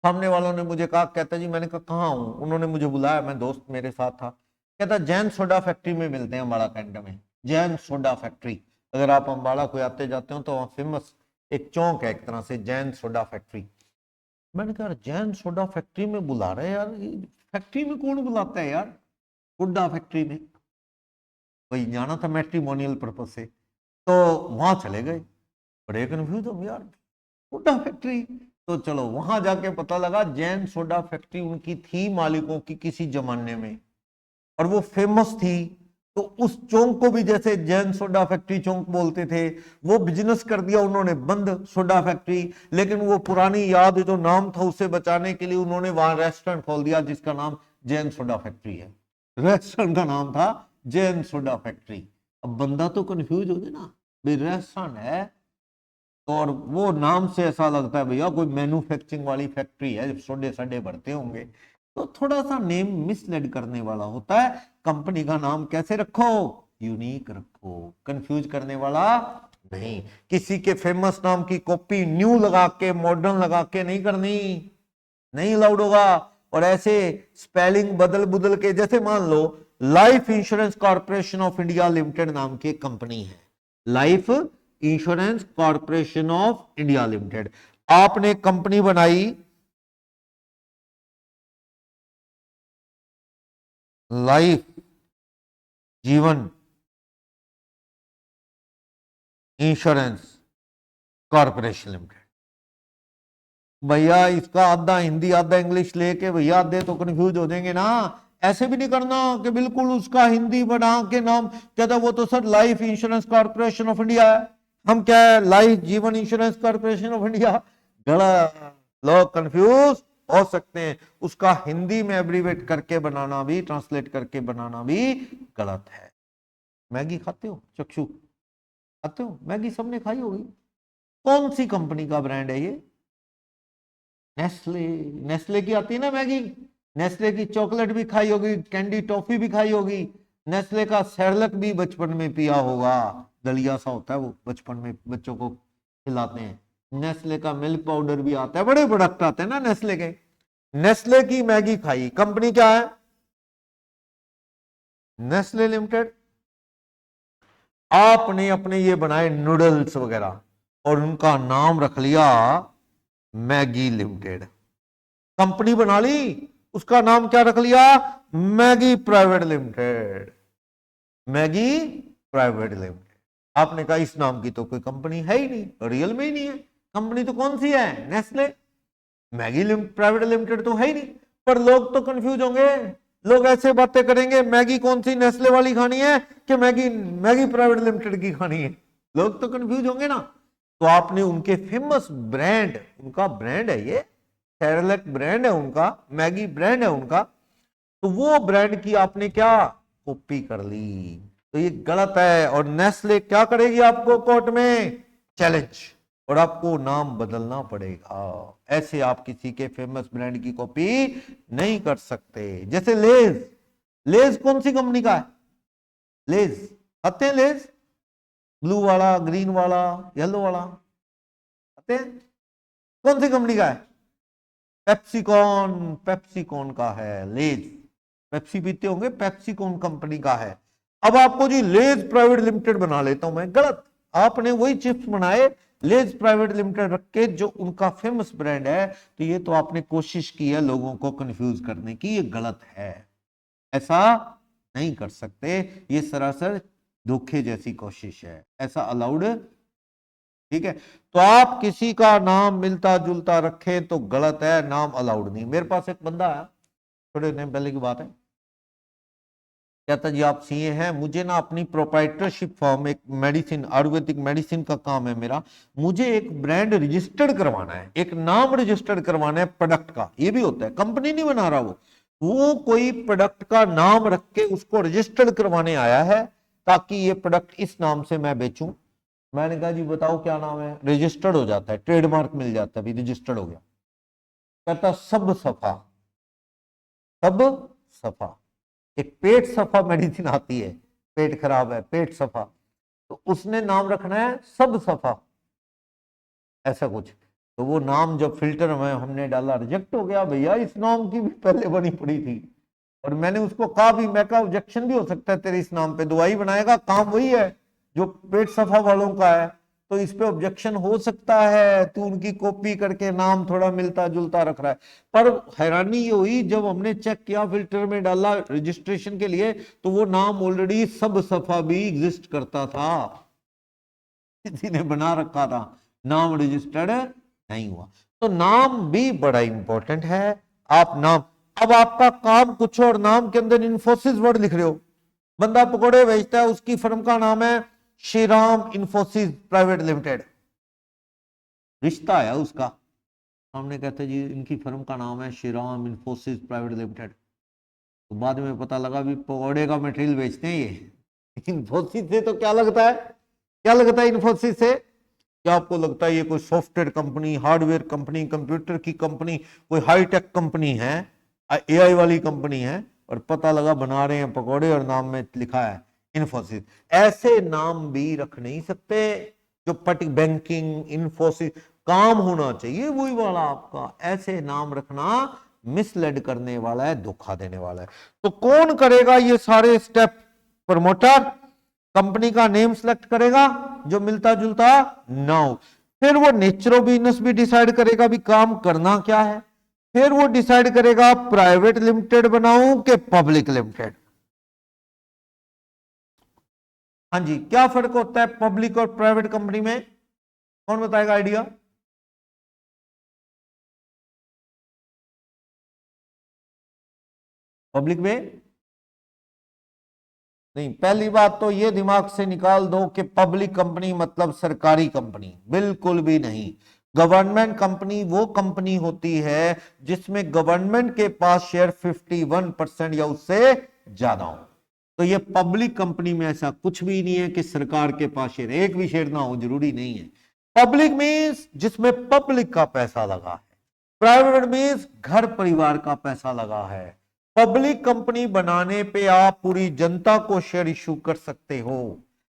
सामने वालों ने मुझे कहा, कहता जी, मैंने कहा कहाँ हूँ? उन्होंने मुझे बुलाया, मैं दोस्त मेरे साथ था। कहता जैन सोडा फैक्ट्री में मिलते हैं अम्बाड़ा कैंट में, जैन सोडा फैक्ट्री। अगर आप अम्बाड़ा को आते जाते हो तो वहाँ फेमस एक चौक है एक तरह से, जैन सोडा फैक्ट्री। मैंने कहा जैन सोडा फैक्ट्री में बुला रहे यार, फैक्ट्री में कौन बुलाता है यार, सोडा फैक्ट्री में? वही जाना था मैट्रिमोनियल पर्पज से, तो वहां चले गए। बड़े कन्फ्यूज हो यार, सोडा फैक्ट्री। तो चलो वहां जाके पता लगा जैन सोडा फैक्ट्री उनकी थी मालिकों की किसी जमाने में, और वो फेमस थी। तो उस चौक को भी जैसे जैन सोडा फैक्ट्री चौक बोलते थे, वो बिजनेस कर दिया उन्होंने बंद, सोडा फैक्ट्री। लेकिन वो पुरानी याद जो नाम था उसे बचाने के लिए उन्होंने वहां रेस्टोरेंट खोल दिया जिसका नाम जैन सोडा फैक्ट्री है। रेस्टोरेंट का नाम था जैन सोडा फैक्ट्री। अब बंदा तो कंफ्यूज हो गया ना, भाई रेस्टोरेंट है और वो नाम से ऐसा लगता है भैया कोई मैन्युफैक्चरिंग वाली फैक्ट्री है, जब सोडे साडे बढ़ते होंगे। तो थोड़ा सा नेम मिसलेड करने वाला होता है। कंपनी का नाम कैसे रखो? यूनिक रखो, कंफ्यूज करने वाला नहीं। किसी के फेमस नाम की कॉपी न्यू लगा के, मॉडर्न लगा के नहीं करनी, नहीं अलाउड होगा। और ऐसे स्पेलिंग बदल बदल के, जैसे मान लो life insurance corporation of India limited नाम की कंपनी है, life insurance corporation of India limited. आपने कंपनी बनाई लाइफ जीवन इंश्योरेंस कॉर्पोरेशन लिमिटेड। भैया इसका आधा हिंदी आधा इंग्लिश लेके भैया आधे तो कंफ्यूज हो जाएंगे ना। ऐसे भी नहीं करना कि बिल्कुल उसका हिंदी बना के नाम, कहता वो तो sir life insurance corporation of India है, हम क्या है लाइफ जीवन इंश्योरेंस कॉर्पोरेशन ऑफ इंडिया। गलत, लोग कंफ्यूज हो सकते हैं। उसका हिंदी में एब्रीवेट करके बनाना भी, ट्रांसलेट करके बनाना भी गलत है। मैगी खाते हो चक्षु? खाते हो मैगी? सबने खाई होगी। कौन सी कंपनी का ब्रांड है ये? नेस्ले। नेस्ले की आती है ना मैगी। नेस्ले की चॉकलेट भी खाई होगी, कैंडी टॉफी भी खाई होगी, नेस्ले का सेरेलक भी बचपन में पिया होगा, दलिया सा होता है वो, बचपन में बच्चों को खिलाते हैं। नेस्ले का मिल्क पाउडर भी आता है, बड़े प्रोडक्ट आते हैं ना नेस्ले के। नेस्ले की मैगी खाई, कंपनी क्या है? Nestle limited. आपने अपने ये बनाए नूडल्स वगैरह और उनका नाम रख लिया मैगी लिमिटेड। कंपनी बना ली, उसका नाम क्या रख लिया? Maggi private limited. Maggi private limited. आपने कहा इस नाम की तो कोई कंपनी है ही नहीं, रियल में ही नहीं है। कंपनी तो कौन सी है? नेस्ले। मैगी प्राइवेट लिमिटेड तो है ही नहीं। पर लोग तो कंफ्यूज होंगे, लोग ऐसे बातें करेंगे, मैगी कौन सी नेस्ले वाली खानी है कि मैगी मैगी प्राइवेट लिमिटेड की खानी है? लोग तो कंफ्यूज होंगे ना। तो आपने उनके फेमस ब्रांड, उनका ब्रांड है ये, सेरेलक ब्रांड है उनका, मैगी ब्रांड है उनका, तो वो ब्रांड की आपने क्या कॉपी कर ली। तो ये गलत है। और नेस्ले क्या करेगी आपको कोर्ट में? चैलेंज, और आपको नाम बदलना पड़ेगा। ऐसे आप किसी के फेमस ब्रांड की कॉपी नहीं कर सकते। जैसे लेज। लेज कौन सी कंपनी का है? लेज खाते हैं? लेज ब्लू वाला, ग्रीन वाला, येलो वाला खाते हैं? कौन सी कंपनी का है? पेप्सिकॉन। पेप्सिकॉन का है लेज। पेप्सी पीते होंगे, पेप्सिकॉन कंपनी का है। अब आपको जी लेज प्राइवेट लिमिटेड बना लेता हूं मैं, गलत। आपने वही चिप्स बनाए लेज प्राइवेट लिमिटेड रख के, जो उनका फेमस ब्रांड है। तो ये तो आपने कोशिश की है लोगों को कंफ्यूज करने की, ये गलत है। ऐसा नहीं कर सकते, ये सरासर धोखे जैसी कोशिश है, ऐसा अलाउड। ठीक है, तो आप किसी का नाम मिलता जुलता रखें तो गलत है, नाम अलाउड नहीं। मेरे पास एक बंदा है, थोड़े दिन पहले की बात है, कहता जी आप सीए हैं, मुझे ना अपनी प्रोप्राइटरशिप फॉर्म, एक मेडिसिन, आयुर्वेदिक मेडिसिन का काम है मेरा, मुझे एक ब्रांड रजिस्टर्ड करवाना है, एक नाम रजिस्टर्ड करवाना है प्रोडक्ट का। ये भी होता है, कंपनी नहीं बना रहा वो कोई प्रोडक्ट का नाम रख के उसको रजिस्टर्ड करवाने आया है ताकि ये प्रोडक्ट इस नाम से मैं बेचूं। मैंने कहा जी बताओ क्या नाम है, रजिस्टर्ड हो जाता है, ट्रेडमार्क मिल जाता है, अभी रजिस्टर्ड हो गया। कहता सब सफा, सब सफा। एक पेट सफा मेडिसिन आती है, पेट खराब है, पेट सफा, तो उसने नाम रखना है सब सफा, ऐसा कुछ। तो वो नाम जब फिल्टर में हमने डाला रिजेक्ट हो गया। भैया इस नाम की भी पहले बनी पड़ी थी, और मैंने उसको कहा भी, मैं कहा ऑब्जेक्शन भी हो सकता है तेरे इस नाम पे, दवाई बनाएगा, काम वही है जो पेट सफा वालों का है, तो इस पे ऑब्जेक्शन हो सकता है, तू उनकी कॉपी करके नाम थोड़ा मिलता जुलता रख रहा है। पर हैरानी ये हुई जब हमने चेक किया, फिल्टर में डाला रजिस्ट्रेशन के लिए, तो वो नाम ऑलरेडी सब सफा भी एग्जिस्ट करता था, किसी ने बना रखा था, नाम रजिस्टर्ड नहीं हुआ। तो नाम भी बड़ा इंपॉर्टेंट है। आप नाम, अब आपका काम कुछ और, नाम के अंदर इन्फोसिस वर्ड लिख रहे हो, बंदा पकौड़े बेचता है, उसकी फर्म का नाम है श्रीराम इन्फोसिस प्राइवेट लिमिटेड, रिश्ता है उसका, हमने कहते जी इनकी फर्म का नाम है श्रीराम इन्फोसिस प्राइवेट लिमिटेड। तो बाद में पता लगा भी पकौड़े का मटेरियल बेचते हैं ये। इन्फोसिस से तो क्या लगता है, क्या लगता है इन्फोसिस से? क्या आपको लगता है ये कोई software company, hardware company, computer की कंपनी, कोई हाईटेक कंपनी है, एआई वाली कंपनी है, और पता लगा बना रहे हैं पकौड़े और नाम में लिखा है इन्फोसिस। ऐसे नाम भी रख नहीं सकते जो पटी बैंकिंग, इन्फोसिस, काम होना चाहिए वही वाला आपका, ऐसे नाम रखना मिसलेड करने वाला है, धोखा देने वाला है। तो कौन करेगा ये सारे स्टेप? प्रमोटर कंपनी का नेम सिलेक्ट करेगा जो मिलता जुलता ना हो, फिर वो नेचर ऑफ बिजनेस भी डिसाइड करेगा भी काम करना क्या है, फिर वो डिसाइड करेगा प्राइवेट लिमिटेड बनाऊं कि पब्लिक लिमिटेड। हाँ जी, क्या फर्क होता है पब्लिक और प्राइवेट कंपनी में? कौन बताएगा आइडिया? पब्लिक में नहीं, पहली बात तो ये दिमाग से निकाल दो कि पब्लिक कंपनी मतलब सरकारी कंपनी, बिल्कुल भी नहीं। गवर्नमेंट कंपनी वो कंपनी होती है जिसमें गवर्नमेंट के पास शेयर 51% या उससे ज्यादा हो। तो ये पब्लिक कंपनी में ऐसा कुछ भी नहीं है कि सरकार के पास शेयर, एक भी शेयर ना हो, जरूरी नहीं है। पब्लिक मीन्स जिसमें पब्लिक का पैसा लगा है, प्राइवेट मीन्स घर परिवार का पैसा लगा है। पब्लिक कंपनी बनाने पे आप पूरी जनता को शेयर इश्यू कर सकते हो।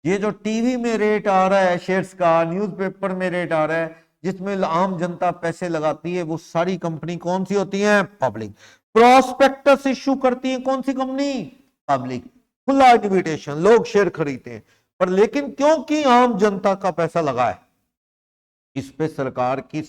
ये जो टीवी में रेट आ रहा है शेयर्स का, न्यूज़पेपर में रेट आ रहा है जिसमें आम जनता पैसे लगाती है, वो सारी कंपनी कौन सी होती है? पब्लिक। प्रोस्पेक्टस इश्यू करती है कौन सी कंपनी? पब्लिक। खुला इन्विटेशन, लोग शेयर खरीदते हैं, पर लेकिन क्योंकि आम जनता का पैसा लगा है, इस पे सरकार की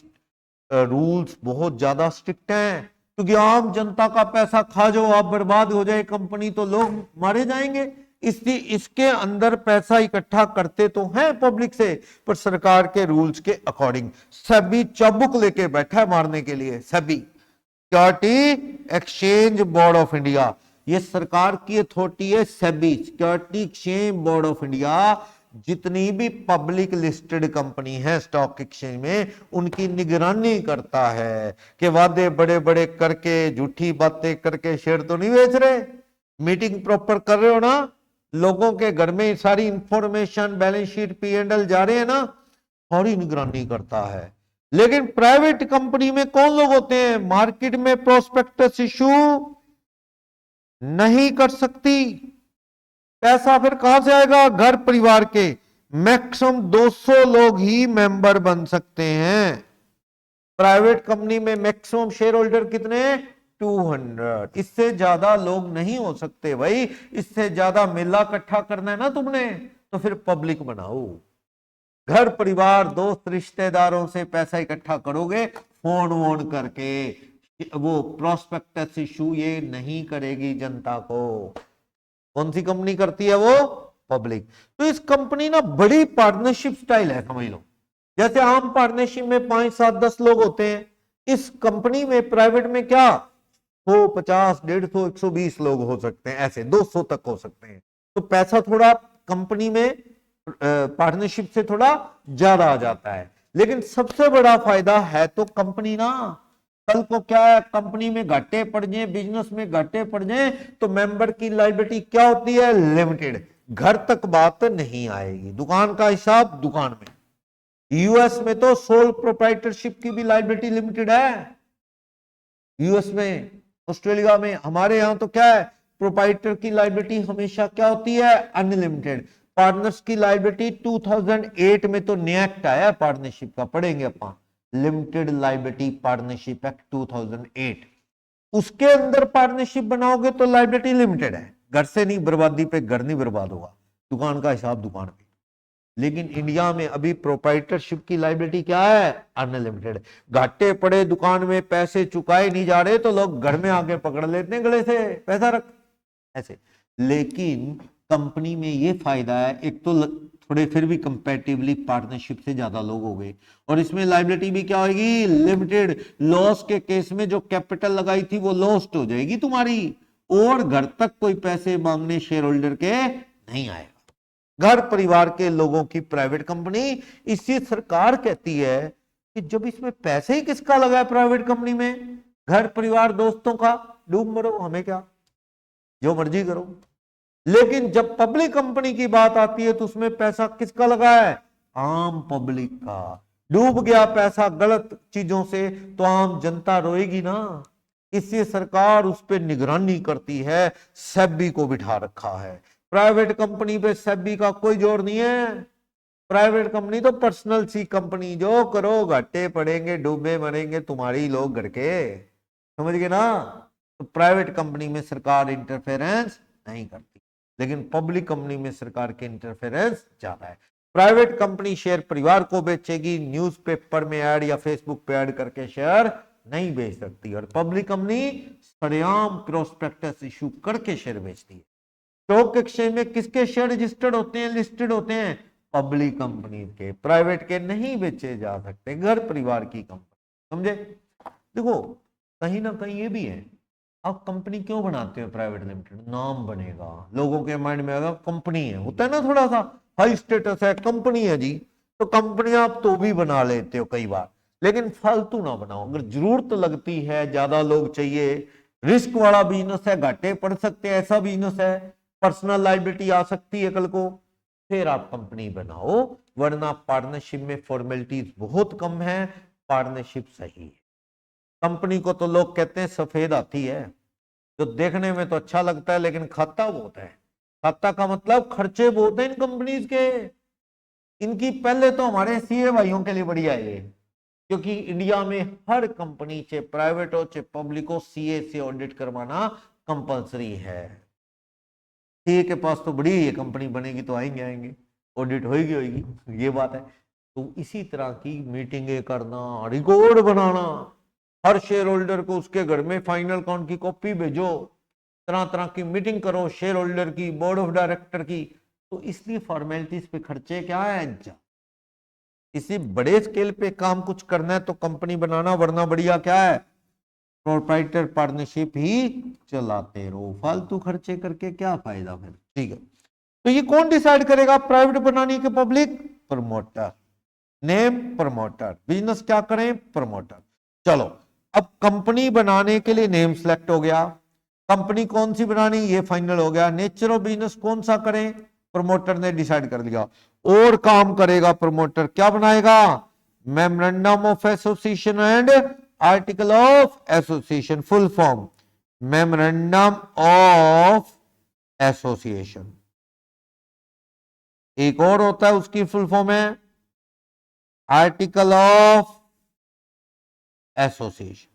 रूल्स बहुत ज्यादा स्ट्रिक्ट हैं, क्योंकि आम जनता का पैसा खा जाओ आप, बर्बाद हो जाए कंपनी, तो लोग मारे जाएंगे। इसलिए इसके अंदर पैसा इकट्ठा करते तो हैं पब्लिक से, पर सरकार के रूल्स के अकॉर्डिंग। सेबी चाबुक लेके बैठा है मारने के लिए, SEBI, security exchange board of India, ये सरकार की अथॉरिटी है। SEBI, security exchange board of India, जितनी भी पब्लिक लिस्टेड कंपनी है स्टॉक एक्सचेंज में, उनकी निगरानी करता है कि वादे बड़े बड़े करके, झूठी बातें करके शेयर तो नहीं बेच रहे, मीटिंग प्रॉपर कर रहे हो ना, लोगों के घर में सारी इंफॉर्मेशन, बैलेंस शीट, P&L जा रहे हैं ना, सारी निगरानी करता है। लेकिन प्राइवेट कंपनी में कौन लोग होते हैं? मार्केट में प्रोस्पेक्टस इशू नहीं कर सकती, पैसा फिर कहां से आएगा? घर परिवार के। मैक्सिमम 200 लोग ही मेंबर बन सकते हैं। प्राइवेट कंपनी में मैक्सिमम शेयर होल्डर कितने? 200, इससे ज्यादा लोग नहीं हो सकते भाई। इससे ज्यादा मेला इकट्ठा करना है ना तुमने, तो फिर पब्लिक बनाओ। घर परिवार, दोस्त, रिश्तेदारों से पैसा इकट्ठा करोगे फोन वोन करके, वो प्रोस्पेक्टस इशू ये नहीं करेगी जनता को। कौन सी कंपनी करती है? वो पब्लिक। तो इस कंपनी ना बड़ी पार्टनरशिप स्टाइल है, समझ लो। जैसे आम पार्टनरशिप में 5, 7, 10 लोग होते हैं, इस कंपनी में, प्राइवेट में क्या 100, 50, 150, 120 लोग हो सकते हैं, ऐसे 200 तक हो सकते हैं। तो पैसा थोड़ा कंपनी में पार्टनरशिप से थोड़ा ज्यादा आ जाता है। लेकिन सबसे बड़ा फायदा है तो कंपनी ना, कल को क्या है, कंपनी में घाटे पड़ जाए, बिजनेस में घाटे पड़ जाए, तो मेंबर की लायबिलिटी क्या होती है, लिमिटेड। घर तक बात नहीं आएगी, दुकान का हिसाब दुकान में। यूएस में तो सोल प्रोप्राइटरशिप की भी लायबिलिटी लिमिटेड है, यूएस में, ऑस्ट्रेलिया में। हमारे यहां तो क्या है, प्रोप्राइटर की लायबिलिटी हमेशा क्या होती है, अनलिमिटेड। पार्टनर्स की लायबिलिटी 2008 में तो नया एक्ट आया पार्टनरशिप का, पढ़ेंगे अपन, लिमिटेड लायबिलिटी पार्टनरशिप एक्ट 2008। उसके अंदर पार्टनरशिप बनाओगे तो लायबिलिटी लिमिटेड है, घर से नहीं, बर्बादी पे घर नहीं बर्बाद होगा, दुकान का हिसाब दुकान पे। लेकिन इंडिया में अभी प्रोप्राइटरशिप की लायबिलिटी क्या है, अनलिमिटेड। घाटे पड़े दुकान में, पैसे चुकाए नहीं जा रहे, तो लोग घर में आके पकड़ लेते हैं गले से, पैसा रख, ऐसे। लेकिन कंपनी में ये फायदा है, एक तो थोड़े फिर भी कंपैरेटिवली पार्टनरशिप से ज्यादा लोग हो गए, और इसमें लायबिलिटी भी क्या होगी, लिमिटेड। लॉस के केस में जो कैपिटल लगाई थी वो लॉस्ट हो जाएगी तुम्हारी, और घर तक कोई पैसे मांगने शेयर होल्डर के नहीं आएगा। घर परिवार के लोगों की प्राइवेट कंपनी। इसी सरकार कहती है कि जब इसमें पैसे ही किसका लगा है प्राइवेट कंपनी में, घर परिवार दोस्तों का, डूब मरो, हमें क्या, जो मर्जी करो। लेकिन जब पब्लिक कंपनी की बात आती है तो उसमें पैसा किसका लगा है, आम पब्लिक का। डूब गया पैसा गलत चीजों से तो आम जनता रोएगी ना। इससे सरकार उस पर निगरानी करती है, सेबी को बिठा रखा है। प्राइवेट कंपनी पे सेबी का कोई जोर नहीं है। प्राइवेट कंपनी तो पर्सनल सी कंपनी, जो करो घाटे पड़ेंगे, डूबे मरेंगे तुम्हारी लोग घर के, समझ गए ना। तो प्राइवेट कंपनी में सरकार इंटरफेरेंस नहीं करती, लेकिन पब्लिक कंपनी में सरकार के इंटरफेरेंस ज्यादा है। प्राइवेट कंपनी शेयर परिवार को बेचेगी, न्यूज़पेपर में ऐड या फेसबुक पे ऐड करके शेयर नहीं बेच सकती। और पब्लिक कंपनी सरेआम प्रोस्पेक्टस इशू करके शेयर बेचती है। स्टॉक एक्सचेंज में किसके शेयर रजिस्टर्ड होते हैं, लिस्टेड होते हैं, पब्लिक कंपनी के, प्राइवेट के नहीं बेचे जा सकते, घर परिवार की कंपनी, समझे। देखो कहीं ना कहीं ये भी है, आप कंपनी क्यों बनाते हो प्राइवेट लिमिटेड, नाम बनेगा, लोगों के माइंड में आएगा कंपनी है, होता है ना थोड़ा सा हाई स्टेटस है, कंपनी है जी, तो कंपनी आप तो भी बना लेते हो कई बार। लेकिन फालतू ना बनाओ, अगर जरूरत लगती है, ज्यादा लोग चाहिए, रिस्क वाला बिजनेस है, घाटे पड़ सकते हैं, ऐसा बिजनेस है, पर्सनल लायबिलिटी आ सकती है कल को, फिर आप कंपनी बनाओ। वरना पार्टनरशिप में फॉर्मेलिटीज बहुत कम है, पार्टनरशिप सही है। कंपनी को तो लोग कहते हैं सफेद हाथी है, जो देखने में तो अच्छा लगता है लेकिन खाता बहुत है। खाता का मतलब खर्चे बहुत है इन कंपनीज के। इनकी पहले तो हमारे सीए भाइयों के लिए बढ़िया है, क्योंकि इंडिया में हर कंपनी, चाहे प्राइवेट हो चाहे पब्लिक हो, सीए से ऑडिट करवाना कंपलसरी है। सीए के पास तो बड़ी है, कंपनी बनेगी तो आएंगे आएंगे, ऑडिट होगी होगी, ये बात है। तो इसी तरह की मीटिंगें करना, रिकॉर्ड बनाना, हर शेयर होल्डर को उसके घर में फाइनल काउंट की कॉपी भेजो, तरह तरह की मीटिंग करो शेयर होल्डर की, बोर्ड ऑफ डायरेक्टर की। तो इसलिए फॉर्मेलिटीज पे खर्चे क्या है, किसी बड़े स्केल पे काम कुछ करना है तो कंपनी बनाना, वरना बढ़िया क्या है, प्रोप्राइटर पार्टनरशिप ही चलाते रहो, फालतू खर्चे करके क्या फायदा फिर। ठीक है, तो ये कौन डिसाइड करेगा, प्राइवेट बनाने के public, promoter. Name promoter, business क्या करें, प्रमोटर। चलो अब कंपनी बनाने के लिए नेम सेलेक्ट हो गया, कंपनी कौन सी बनानी ये फाइनल हो गया, नेचर ऑफ बिजनेस कौन सा करें, प्रमोटर ने डिसाइड कर लिया। और काम करेगा प्रमोटर, क्या बनाएगा, memorandum of association and article of association, full form memorandum of association. एक और होता है उसकी फुल फॉर्म है आर्टिकल ऑफ एसोसिएशन।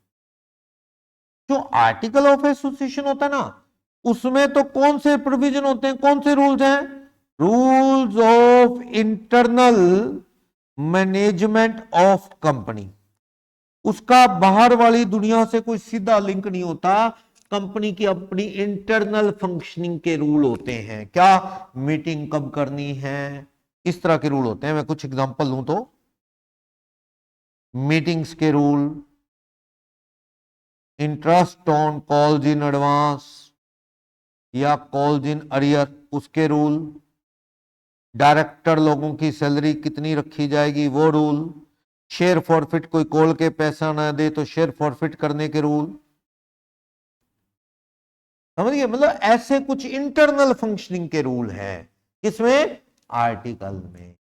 जो आर्टिकल ऑफ एसोसिएशन होता है ना, उसमें तो कौन से प्रोविजन होते हैं, कौन से रूल्स हैं, rules of internal management of company. उसका बाहर वाली दुनिया से कोई सीधा लिंक नहीं होता, कंपनी की अपनी इंटरनल फंक्शनिंग के रूल होते हैं। क्या, मीटिंग कब करनी है, इस तरह के रूल होते हैं। मैं कुछ एग्जांपल लूं तो, मीटिंग्स के rule, interest on calls in advance या कॉल्स इन अरियर उसके रूल, डायरेक्टर लोगों की सैलरी कितनी रखी जाएगी वो रूल, शेयर फॉरफिट कोई कॉल के पैसा ना दे तो शेयर फॉरफिट करने के रूल, समझिए। मतलब ऐसे कुछ इंटरनल फंक्शनिंग के रूल है किसमें, आर्टिकल में।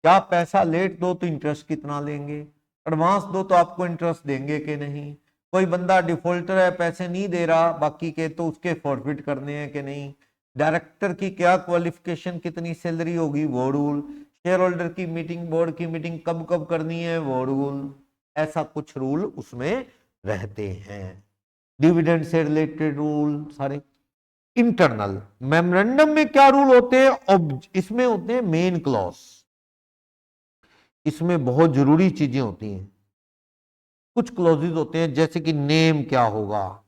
क्या पैसा लेट दो तो इंटरेस्ट कितना लेंगे, एडवांस दो तो आपको इंटरेस्ट देंगे कि नहीं, कोई बंदा डिफॉल्टर है पैसे नहीं दे रहा बाकी के तो उसके फॉरफिट करने हैं कि नहीं, डायरेक्टर की क्या क्वालिफिकेशन कितनी सैलरी होगी वो रूल, शेयर होल्डर की मीटिंग बोर्ड की मीटिंग कब कब करनी है वो रूल, ऐसा कुछ रूल उसमें रहते हैं। डिविडेंड से रिलेटेड रूल सारे इंटरनल। मेमोरेंडम में क्या रूल होते हैं, इसमें होते हैं मेन क्लॉज, इसमें बहुत जरूरी चीजें होती हैं। कुछ क्लॉजेज होते हैं जैसे कि नेम क्या होगा,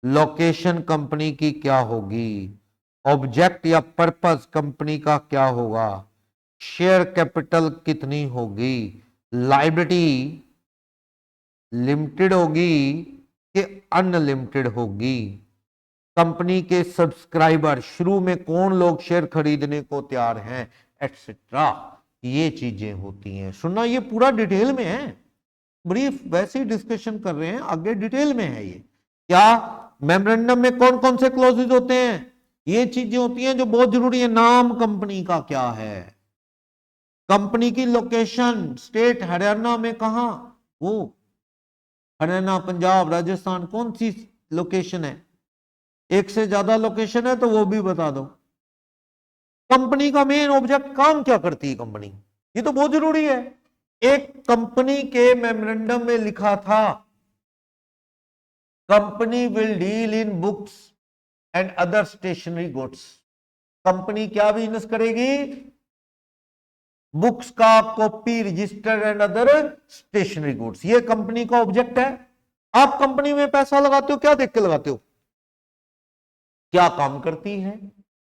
लोकेशन कंपनी की क्या होगी, ऑब्जेक्ट या पर्पस कंपनी का क्या होगा, शेयर कैपिटल कितनी होगी, लायबिलिटी लिमिटेड होगी कि अनलिमिटेड होगी, कंपनी के सब्सक्राइबर शुरू में कौन लोग शेयर खरीदने को तैयार हैं, एटसेट्रा, ये चीजें होती हैं। सुनना ये पूरा डिटेल में है, ब्रीफ वैसे ही डिस्कशन कर रहे हैं, आगे डिटेल में है ये। क्या मेमोरेंडम में कौन कौन से क्लॉजेज होते हैं, ये चीजें होती हैं जो बहुत जरूरी है। नाम कंपनी का क्या है, कंपनी की लोकेशन, स्टेट हरियाणा में कहां, वो हरियाणा पंजाब राजस्थान कौन सी लोकेशन है, एक से ज्यादा लोकेशन है तो वो भी बता दो। कंपनी का मेन ऑब्जेक्ट, काम क्या करती है कंपनी, ये तो बहुत जरूरी है। एक कंपनी के मेमोरेंडम में लिखा था company will deal in books and other stationery goods, company क्या बिजनेस करेगी, बुक्स का, copy, register and other stationery goods, ये कंपनी का ऑब्जेक्ट है। आप कंपनी में पैसा लगाते हो क्या देख के लगाते हो, क्या काम करती है,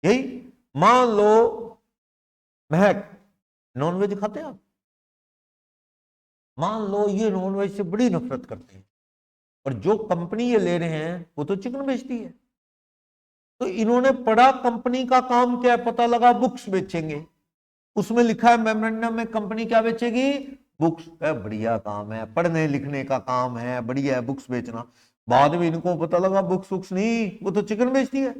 यही। मान लो महक नॉनवेज खाते हैं आप, मान लो ये नॉनवेज से बड़ी नफरत करते हैं और जो कंपनी ये ले रहे हैं वो तो चिकन बेचती है, तो इन्होंने पढ़ा कंपनी का काम क्या है, पता लगा बुक्स बेचेंगे, उसमें लिखा है मेमोरेंडम में कंपनी क्या बेचेगी, बुक्स। बढ़िया काम है, पढ़ने लिखने का काम है, बढ़िया है बुक्स बेचना। बाद में इनको पता लगा बुक्स नहीं, वो तो चिकन बेचती है,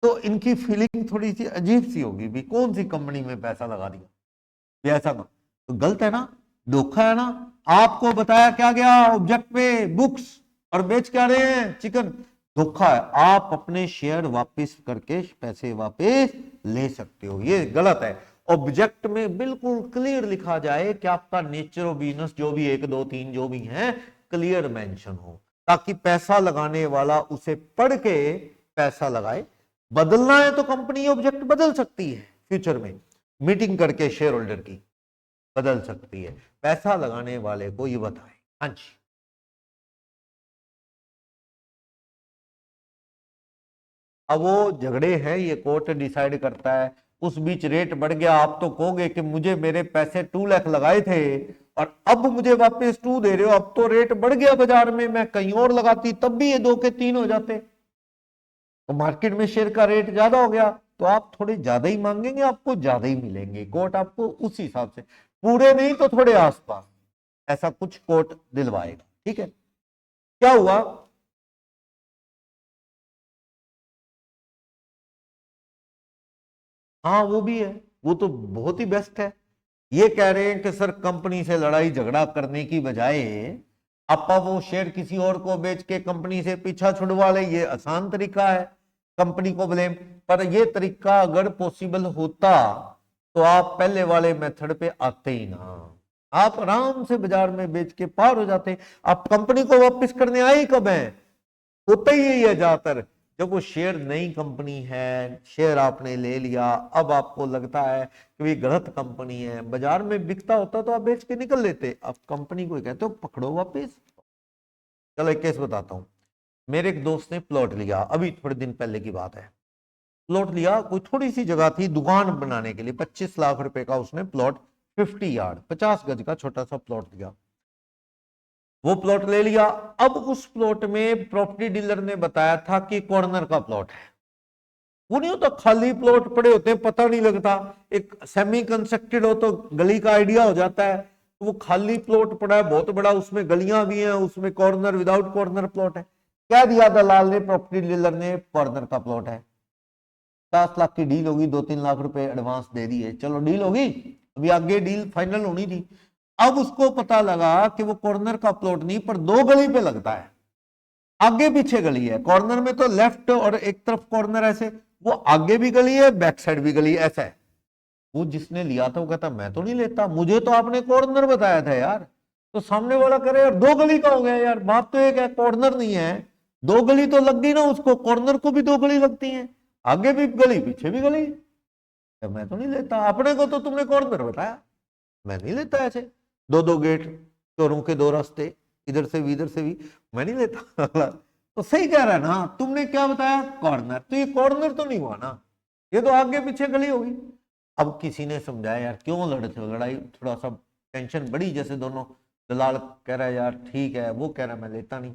तो इनकी फीलिंग थोड़ी सी अजीब सी होगी भी कौन सी कंपनी में पैसा लगा दिया, ऐसा तो गलत है ना, धोखा है ना। आपको बताया क्या गया ऑब्जेक्ट पे बुक्स और बेच क्या रहे हैं चिकन, धोखा है। आप अपने शेयर वापस करके पैसे वापस ले सकते हो, ये गलत है। ऑब्जेक्ट में बिल्कुल क्लियर लिखा जाए कि आपका नेचर ऑफ बिजनेस जो भी 1 2 3 जो भी है क्लियर मेंशन हो, ताकि पैसा लगाने वाला उसे पढ़ के पैसा लगाए। बदलना है तो कंपनी ऑब्जेक्ट बदल सकती है फ्यूचर में, मीटिंग करके शेयर होल्डर की बदल सकती है, पैसा लगाने वाले को ये बताए। हाँ जी, अब वो झगड़े हैं, ये कोर्ट डिसाइड करता है, उस बीच रेट बढ़ गया, आप तो कहोगे कि मुझे मेरे पैसे 2 लाख लगाए थे और अब मुझे वापस 2 दे रहे हो, अब तो रेट बढ़ गया बाजार में, मैं कहीं और लगाती तब भी ये 2 के 3 हो जाते, तो मार्केट में शेयर का रेट ज्यादा हो गया, तो आप थोड़े ज्यादा ही मांगेंगे, आपको ज्यादा ही मिलेंगे, कोर्ट आपको उस हिसाब से, पूरे नहीं तो थोड़े आसपास, ऐसा कुछ कोर्ट दिलवाएगा। ठीक है, क्या हुआ, हाँ वो भी है, वो तो बहुत ही बेस्ट है। ये कह रहे हैं कि सर कंपनी से लड़ाई झगड़ा करने की बजाय आपा वो शेयर किसी और को बेच के कंपनी से पीछा छुड़वा ले, ये आसान तरीका है कंपनी को ब्लेम। पर ये तरीका अगर पॉसिबल होता तो आप पहले वाले मेथड पे आते ही ना, आप आराम से बाजार में बेच के पार हो जाते। आप कंपनी को वापस करने आए ही कब है, होता ही यही है ज्यादातर, जब वो शेयर नई कंपनी है, शेयर आपने ले लिया, अब आपको लगता है कि ये गलत कंपनी है, बाजार में बिकता होता तो आप बेच के निकल लेते, अब कंपनी को कहते हो पकड़ो वापस। चलो एक केस बताता हूं, मेरे एक दोस्त ने प्लॉट लिया, अभी थोड़े दिन पहले की बात है, प्लॉट लिया, कोई थोड़ी सी जगह थी दुकान बनाने के लिए, 25 लाख रुपए का उसने प्लॉट, 50 यार्ड 50 गज का छोटा सा प्लॉट लिया। वो प्लॉट ले लिया। अब उस प्लॉट में प्रॉपर्टी डीलर ने बताया था कि कॉर्नर का प्लॉट है। वो नहीं होता खाली प्लॉट पड़े होते हैं, पता नहीं लगता, एक सेमी कंस्ट्रक्टेड हो तो गली का आइडिया हो जाता है। वो खाली प्लॉट पड़ा है बहुत बड़ा, उसमें गलियां भी हैं, उसमें कॉर्नर विदाउट कॉर्नर प्लॉट है। क्या दिया दलाल ने, प्रॉपर्टी डीलर ने, कॉर्नर का प्लॉट है। 10 लाख की डील होगी, 2-3 लाख रुपए एडवांस दे दिए, चलो डील होगी। अभी आगे डील फाइनल होनी थी। अब उसको पता लगा कि वो कॉर्नर का प्लॉट नहीं पर 2 गली पे लगता है, आगे पीछे गली है। कॉर्नर में तो लेफ्ट और एक तरफ कॉर्नर ऐसे, वो आगे भी गली है बैक साइड भी गली ऐसा है। वो जिसने लिया था वो कहता मैं तो नहीं लेता, मुझे तो आपने कॉर्नर बताया था यार। तो सामने वाला करे यार 2 गली का हो गया यार, बात तो एक है कॉर्नर नहीं है, 2 गली तो लग गई ना उसको, कॉर्नर को भी 2 गली लगती है, आगे भी गली पीछे भी गली। तो मैं तो नहीं लेता, अपने को तो तुमने कॉर्नर बताया, मैं नहीं लेता ऐसे 2-2 गेट, चोरों के 2 रास्ते, इधर से भी इधर से भी, मैं नहीं लेता। तो सही कह रहा है ना, तुमने क्या बताया कॉर्नर, तो ये कॉर्नर तो नहीं हुआ ना, ये तो आगे पीछे गली होगी। अब किसी ने समझाया यार क्यों लड़ते हो, लड़ाई थोड़ा सा टेंशन बढ़ी, जैसे दोनों, दलाल कह रहा है यार ठीक है, वो कह रहा है मैं लेता नहीं।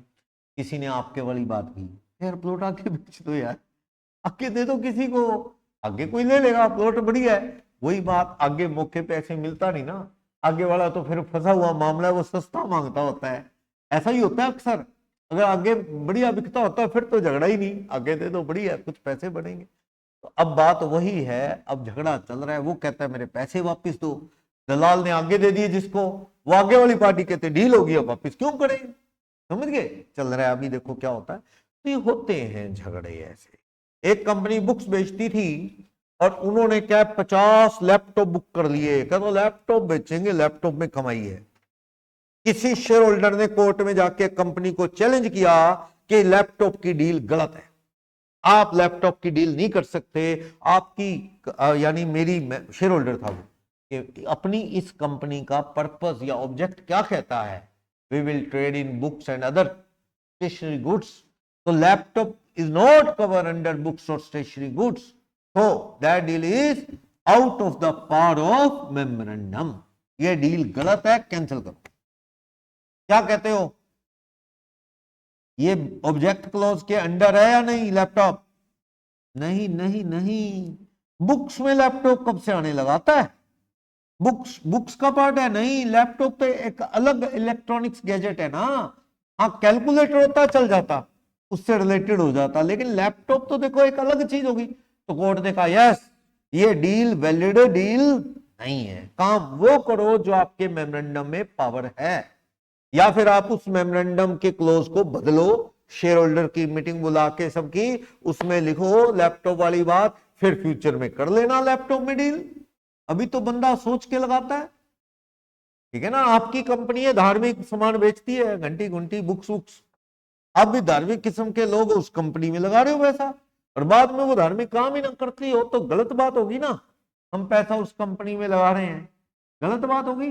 किसी ने आपके वाली बात की, यार प्लॉट आगे बेच दो यार, आगे दे दो किसी को, आगे कोई ले लेगा, प्लॉट बढ़िया है। वही बात, आगे मौके पे ऐसे मिलता नहीं ना, आगे वाला तो फिर फंसा हुआ मामला है, वो सस्ता मांगता होता है, ऐसा ही होता है अक्सर। अगर आगे बढ़िया बिकता होता है फिर तो झगड़ा ही नहीं, आगे दे दो बढ़िया कुछ पैसे बढ़ेंगे। तो अब बात वही है, अब झगड़ा चल रहा है, वो कहता है मेरे पैसे वापस दो, दलाल ने आगे दे दिए जिसको, वो आगे वाली पार्टी कहते डील होगी अब वापस क्यों करें, समझ गए, चल रहा है अभी देखो क्या होता है। तो ये होते हैं झगड़े ऐसे। एक कंपनी बुक्स बेचती थी और उन्होंने क्या 50 लैपटॉप बुक कर लिए, कहते लैपटॉप बेचेंगे, लैपटॉप में कमाई है। किसी शेयर होल्डर ने कोर्ट में जाके कंपनी को चैलेंज किया कि लैपटॉप की डील गलत है, आप लैपटॉप की डील नहीं कर सकते, आपकी यानी मेरी शेयर होल्डर था वो, कि अपनी इस कंपनी का पर्पस या ऑब्जेक्ट क्या कहता है, we will trade in books and other stationery goods, तो laptop is not cover under books और stationery goods, so that deal is out of the power of memorandum, ये डील गलत है, कैंसिल करो। क्या कहते हो, ये ऑब्जेक्ट क्लॉज के अंडर है या नहीं लैपटॉप, नहीं नहीं नहीं, बुक्स में लैपटॉप कब से आने लगाता है, बुक्स बुक्स का पार्ट है, नहीं लैपटॉप तो एक अलग इलेक्ट्रॉनिक्स गैजेट है ना। हाँ कैलकुलेटर होता चल जाता, उससे रिलेटेड हो जाता, लेकिन लैपटॉप तो देखो एक अलग चीज होगी। तो कोर्ट ने कहा यस ये डील वैलिड डील नहीं है, काम वो करो जो आपके मेमोरेंडम में पावर है, या फिर आप उस मेमोरेंडम के क्लोज को बदलो, शेयर होल्डर की मीटिंग बुला के सबकी, उसमें लिखो लैपटॉप वाली बात, फिर फ्यूचर में कर लेना लैपटॉप में डील। अभी तो बंदा सोच के लगाता है, ठीक है ना। आपकी कंपनी है धार्मिक सामान बेचती है, घंटी घंटी बुक्स वुक्स, आप भी धार्मिक किस्म के लोग उस कंपनी में लगा रहे हो पैसा, और बाद में वो धार्मिक काम ही ना करती हो तो गलत बात होगी ना। हम पैसा उस कंपनी में लगा रहे हैं, गलत बात होगी।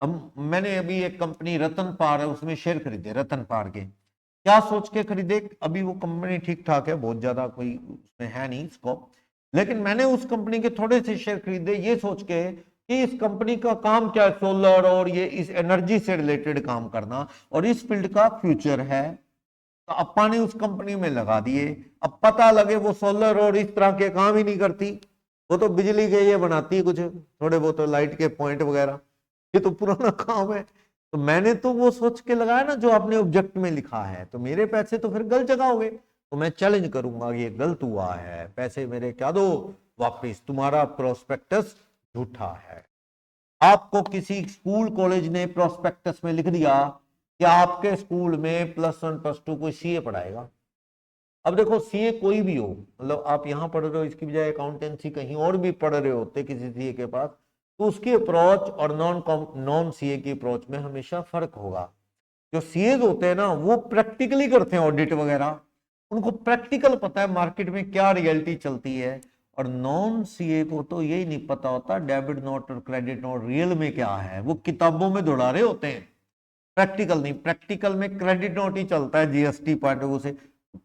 अब मैंने अभी एक कंपनी रतन पार है उसमें शेयर खरीदे, रतन पार के, क्या सोच के खरीदे, अभी वो कंपनी ठीक ठाक है, बहुत ज्यादा कोई उसमें है नहीं स्कोप, लेकिन मैंने उस कंपनी के थोड़े से शेयर खरीदे ये सोच के कि इस कंपनी का काम क्या है, सोलर और ये इस एनर्जी से रिलेटेड काम करना, और इस फील्ड का फ्यूचर है। तो अपा ने उस कंपनी में लगा दिए, अब पता लगे वो सोलर और इस तरह के काम ही नहीं करती, वो तो बिजली के ये बनाती है कुछ थोड़े बहुत तो लाइट के पॉइंट वगैरह, ये तो पुराना काम है। तो मैंने तो वो सोच के लगाया ना जो आपने ऑब्जेक्ट में लिखा है, तो मेरे पैसे तो फिर गलत जगह हो गए, तो मैं चैलेंज करूंगा ये गलत हुआ है, पैसे मेरे क्या दो वापिस, तुम्हारा प्रोस्पेक्टस झूठा है। आपको किसी स्कूल कॉलेज ने प्रोस्पेक्टस में लिख दिया कि आपके स्कूल में +1 +2 कोई सीए पढ़ाएगा। अब देखो सीए कोई भी हो, मतलब आप यहां पढ़ रहे हो इसकी बजाय अकाउंटेंसी कहीं और भी पढ़ रहे होते किसी सीए के पास, तो उसकी अप्रोच और नॉन सीए की अप्रोच में हमेशा फर्क होगा। जो सीए होते हैं ना वो प्रैक्टिकली करते हैं ऑडिट वगैरह, उनको प्रैक्टिकल पता है मार्केट में क्या रियलिटी चलती है, और नॉन सीए को तो यही नहीं पता होता डेबिट नोट और क्रेडिट नोट रियल में क्या है, वो किताबों में दौड़ा रहे होते हैं, प्रैक्टिकल नहीं। प्रैक्टिकल में क्रेडिट नोट ही चलता है जीएसटी पॉइंट ऑफ से,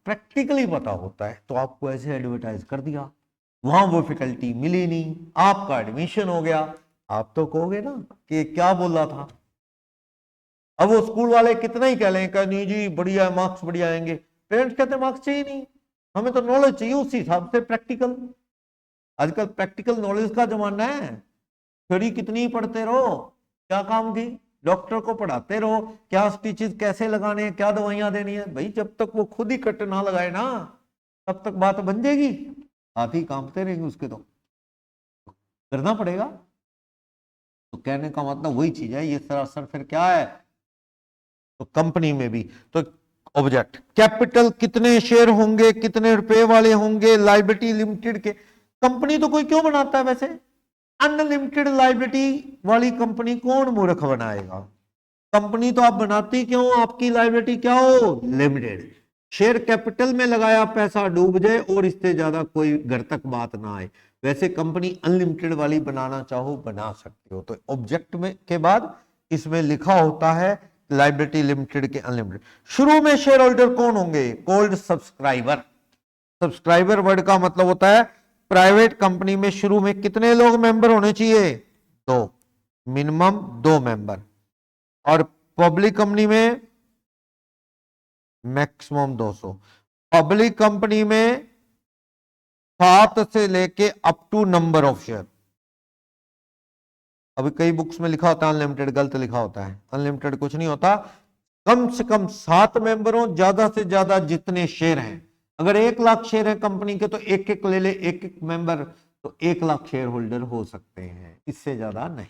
प्रैक्टिकली पता होता है। तो आपको ऐसे एडवर्टाइज कर दिया, वहां वो फैकल्टी मिली नहीं, आपका एडमिशन हो गया, आप तो कहोगे ना कि क्या बोला था, अब वो स्कूल वाले कितना ही कह लें कि नहीं जी बढ़िया मार्क्स बढ़िया आएंगे, पेरेंट्स कहते मार्क्स चाहिए नहीं, हमें तो नॉलेज चाहिए उसी हिसाब से प्रैक्टिकल। आजकल प्रैक्टिकल नॉलेज का जमाना है, थ्योरी कितनी ही पढ़ते रहो क्या काम की, डॉक्टर को पढ़ाते रहो क्या स्टिचेस कैसे लगाने हैं, क्या दवाइयां देनी है, भाई जब तक वो खुद ही कट ना लगाए ना तब तक बात बन जाएगी, हाथ ही कांपते रहेंगे उसके, तो करना पड़ेगा। तो कहने का मतलब वही चीज है, ये सरासर फिर क्या है, तो कंपनी में भी तो ऑब्जेक्ट कैपिटल कितने शेयर होंगे, कितने रुपए वाले होंगे, लायबिलिटी लिमिटेड के, कंपनी तो कोई क्यों बनाता है वैसे, अनलिमिटेड लायबिलिटी वाली कंपनी कौन मूर्ख बनाएगा, कंपनी तो आप बनाती क्यों, आपकी लायबिलिटी क्या हो, लिमिटेड, शेयर कैपिटल में लगाया पैसा डूब जाए और इससे ज्यादा कोई घर तक बात ना आए, वैसे कंपनी अनलिमिटेड वाली बनाना चाहो बना सकते हो। तो ऑब्जेक्ट में के बाद इसमें लिखा होता है लायबिलिटी लिमिटेड के अनलिमिटेड। शुरू में शेयर होल्डर कौन होंगे, कोल्ड सब्सक्राइबर, सब्सक्राइबर वर्ड का मतलब होता है प्राइवेट कंपनी में शुरू में कितने लोग मेंबर होने चाहिए, दो, मिनिमम 2 मेंबर, और पब्लिक कंपनी में मैक्सिमम 200, पब्लिक कंपनी में 7 से लेके up to number of share, अभी कई बुक्स में लिखा होता है अनलिमिटेड, गलत लिखा होता है, अनलिमिटेड कुछ नहीं होता, कम से कम 7 मेंबर हो, ज्यादा से ज्यादा जितने शेयर हैं, अगर 1 लाख शेयर है कंपनी के तो एक एक ले ले, एक एक मेंबर, तो 1 लाख शेयर होल्डर हो सकते हैं, इससे ज्यादा नहीं।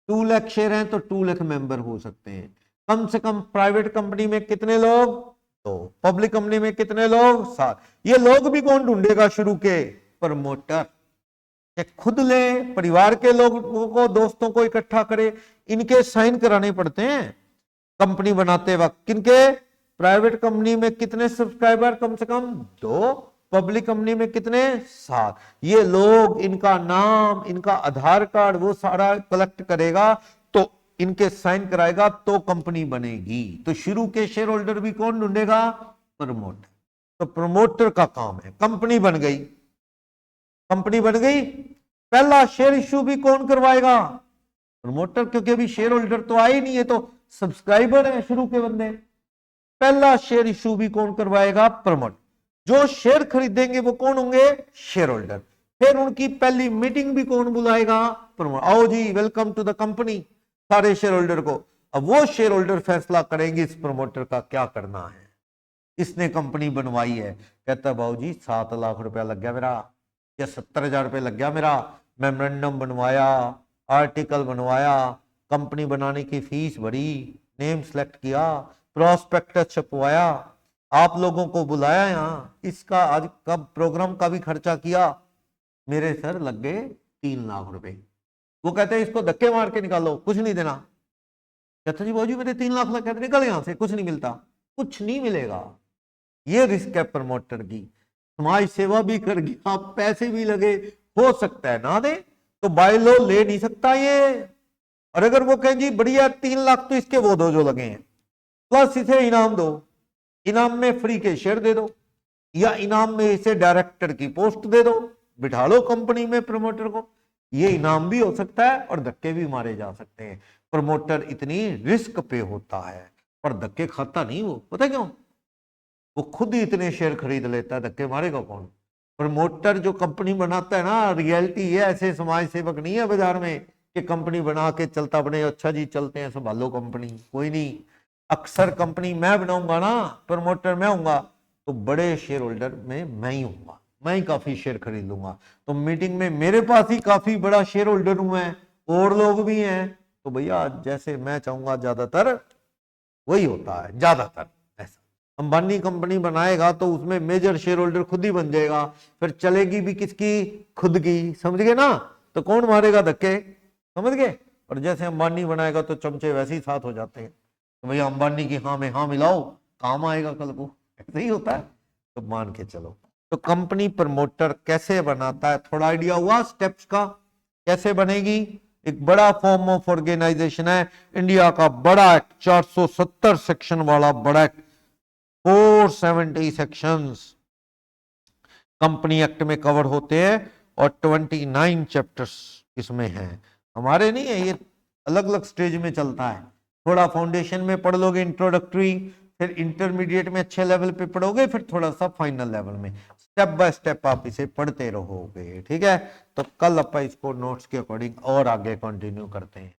2 लाख शेयर हैं तो 2 लाख मेंबर हो सकते हैं। कम से कम प्राइवेट कंपनी में कितने लोग, तो पब्लिक कंपनी में कितने लोग, 7। ये लोग भी कौन ढूंढेगा शुरू के, प्रमोटर, खुद ले, परिवार के लोगों को, दोस्तों को इकट्ठा करे, इनके साइन कराने पड़ते हैं कंपनी बनाते वक्त, किनके, प्राइवेट कंपनी में कितने सब्सक्राइबर, कम से कम 2, पब्लिक कंपनी में कितने, 7, ये लोग, इनका नाम, इनका आधार कार्ड, वो सारा कलेक्ट करेगा तो इनके साइन कराएगा तो कंपनी बनेगी। तो शुरू के शेयर होल्डर भी कौन ढूंढेगा, प्रमोटर, तो प्रमोटर का काम है, कंपनी बन गई, कंपनी बन गई, पहला शेयर इश्यू भी कौन करवाएगा, प्रमोटर, क्योंकि अभी शेयर होल्डर तो आए नहीं है, तो सब्सक्राइबर है शुरू के बंदे, पहला शेयर इश्यू भी कौन करवाएगा, प्रमोटर, जो शेयर खरीदेंगे वो कौन होंगे, शेयर होल्डर, फिर उनकी पहली मीटिंग भी कौन बुलाएगा, प्रमोटर, आओ जी वेलकम टू द कंपनी, सारे शेयर होल्डर को, अब वो शेयर होल्डर फैसला करेंगे इस प्रमोटर का क्या करना है, इसने कंपनी बनवाई है, कहता भाऊ जी 7 लाख रुपया लग गया मेरा, या 70,000 रुपये लग गया मेरा, मेमोरेंडम बनवाया, आर्टिकल बनवाया, कंपनी बनाने की फीस भरी, नेम सेलेक्ट किया, प्रोस्पेक्टस छपवाया, आप लोगों को बुलाया, यहाँ इसका आज कब प्रोग्राम का भी खर्चा किया, मेरे सर लग गए 3 लाख रुपए। वो कहते हैं इसको धक्के मार के निकालो, कुछ नहीं देना, कहते जी बाबूजी मेरे 3 लाख लग गए, निकल यहां से, कुछ नहीं मिलता, कुछ नहीं मिलेगा। ये रिस्क है प्रमोटर की, समाज सेवा भी कर गया, पैसे भी लगे, हो सकता है ना दे, तो बाय लॉ ले नहीं सकता ये, और अगर वो कहें जी बढ़िया 3 लाख तो इसके वो दो जो लगे हैं, प्लस इसे इनाम दो, इनाम में फ्री के शेयर दे दो, या इनाम में इसे डायरेक्टर की पोस्ट दे दो, बिठा लो कंपनी में प्रमोटर को, ये इनाम भी हो सकता है और धक्के भी मारे जा सकते हैं। प्रमोटर इतनी रिस्क पे होता है पर धक्के खाता नहीं वो, पता क्यों, वो खुद ही इतने शेयर खरीद लेता है, धक्के मारेगा कौन। प्रमोटर जो कंपनी बनाता है ना, रियलिटी ये, ऐसे समाज सेवक नहीं है बाजार में कि कंपनी बना के चलता बने, अच्छा जी चलते हैं संभालो कंपनी, कोई नहीं। अक्सर कंपनी मैं बनाऊंगा ना, प्रमोटर मैं हूंगा, तो बड़े शेयर होल्डर में मैं ही हूंगा, मैं ही काफी शेयर खरीद लूंगा, तो मीटिंग में मेरे पास ही काफी बड़ा शेयर होल्डर हूं मैं, और लोग भी हैं, तो भैया जैसे मैं चाहूंगा ज्यादातर वही होता है, ज्यादातर ऐसा। अंबानी कंपनी बनाएगा तो उसमें मेजर शेयर होल्डर खुद ही बन जाएगा, फिर चलेगी भी किसकी, खुद की, समझ गए ना, तो कौन मारेगा धक्के, समझ गए। और जैसे अंबानी बनाएगा तो चमचे वैसे ही साथ हो जाते हैं, तो भैया अंबानी की हाँ में हाँ मिलाओ, काम आएगा कल को, ऐसे ही होता है, तो मान के चलो। तो कंपनी प्रमोटर कैसे बनाता है, थोड़ा आइडिया हुआ स्टेप्स का, कैसे बनेगी। एक बड़ा फॉर्म ऑफ ऑर्गेनाइजेशन है, इंडिया का बड़ा एक्ट, 470 सेक्शन वाला बड़ा एक्ट, 470 सेक्शंस कंपनी एक्ट में कवर होते हैं, और 29 चैप्टर्स इसमें हैं, हमारे नहीं है ये, अलग अलग स्टेज में चलता है, थोड़ा फाउंडेशन में पढ़ लोगे इंट्रोडक्टरी, फिर इंटरमीडिएट में अच्छे लेवल पे पढ़ोगे, फिर थोड़ा सा फाइनल लेवल में स्टेप बाय स्टेप आप इसे पढ़ते रहोगे। ठीक है, तो कल अपन इसको नोट्स के अकॉर्डिंग और आगे कंटिन्यू करते हैं।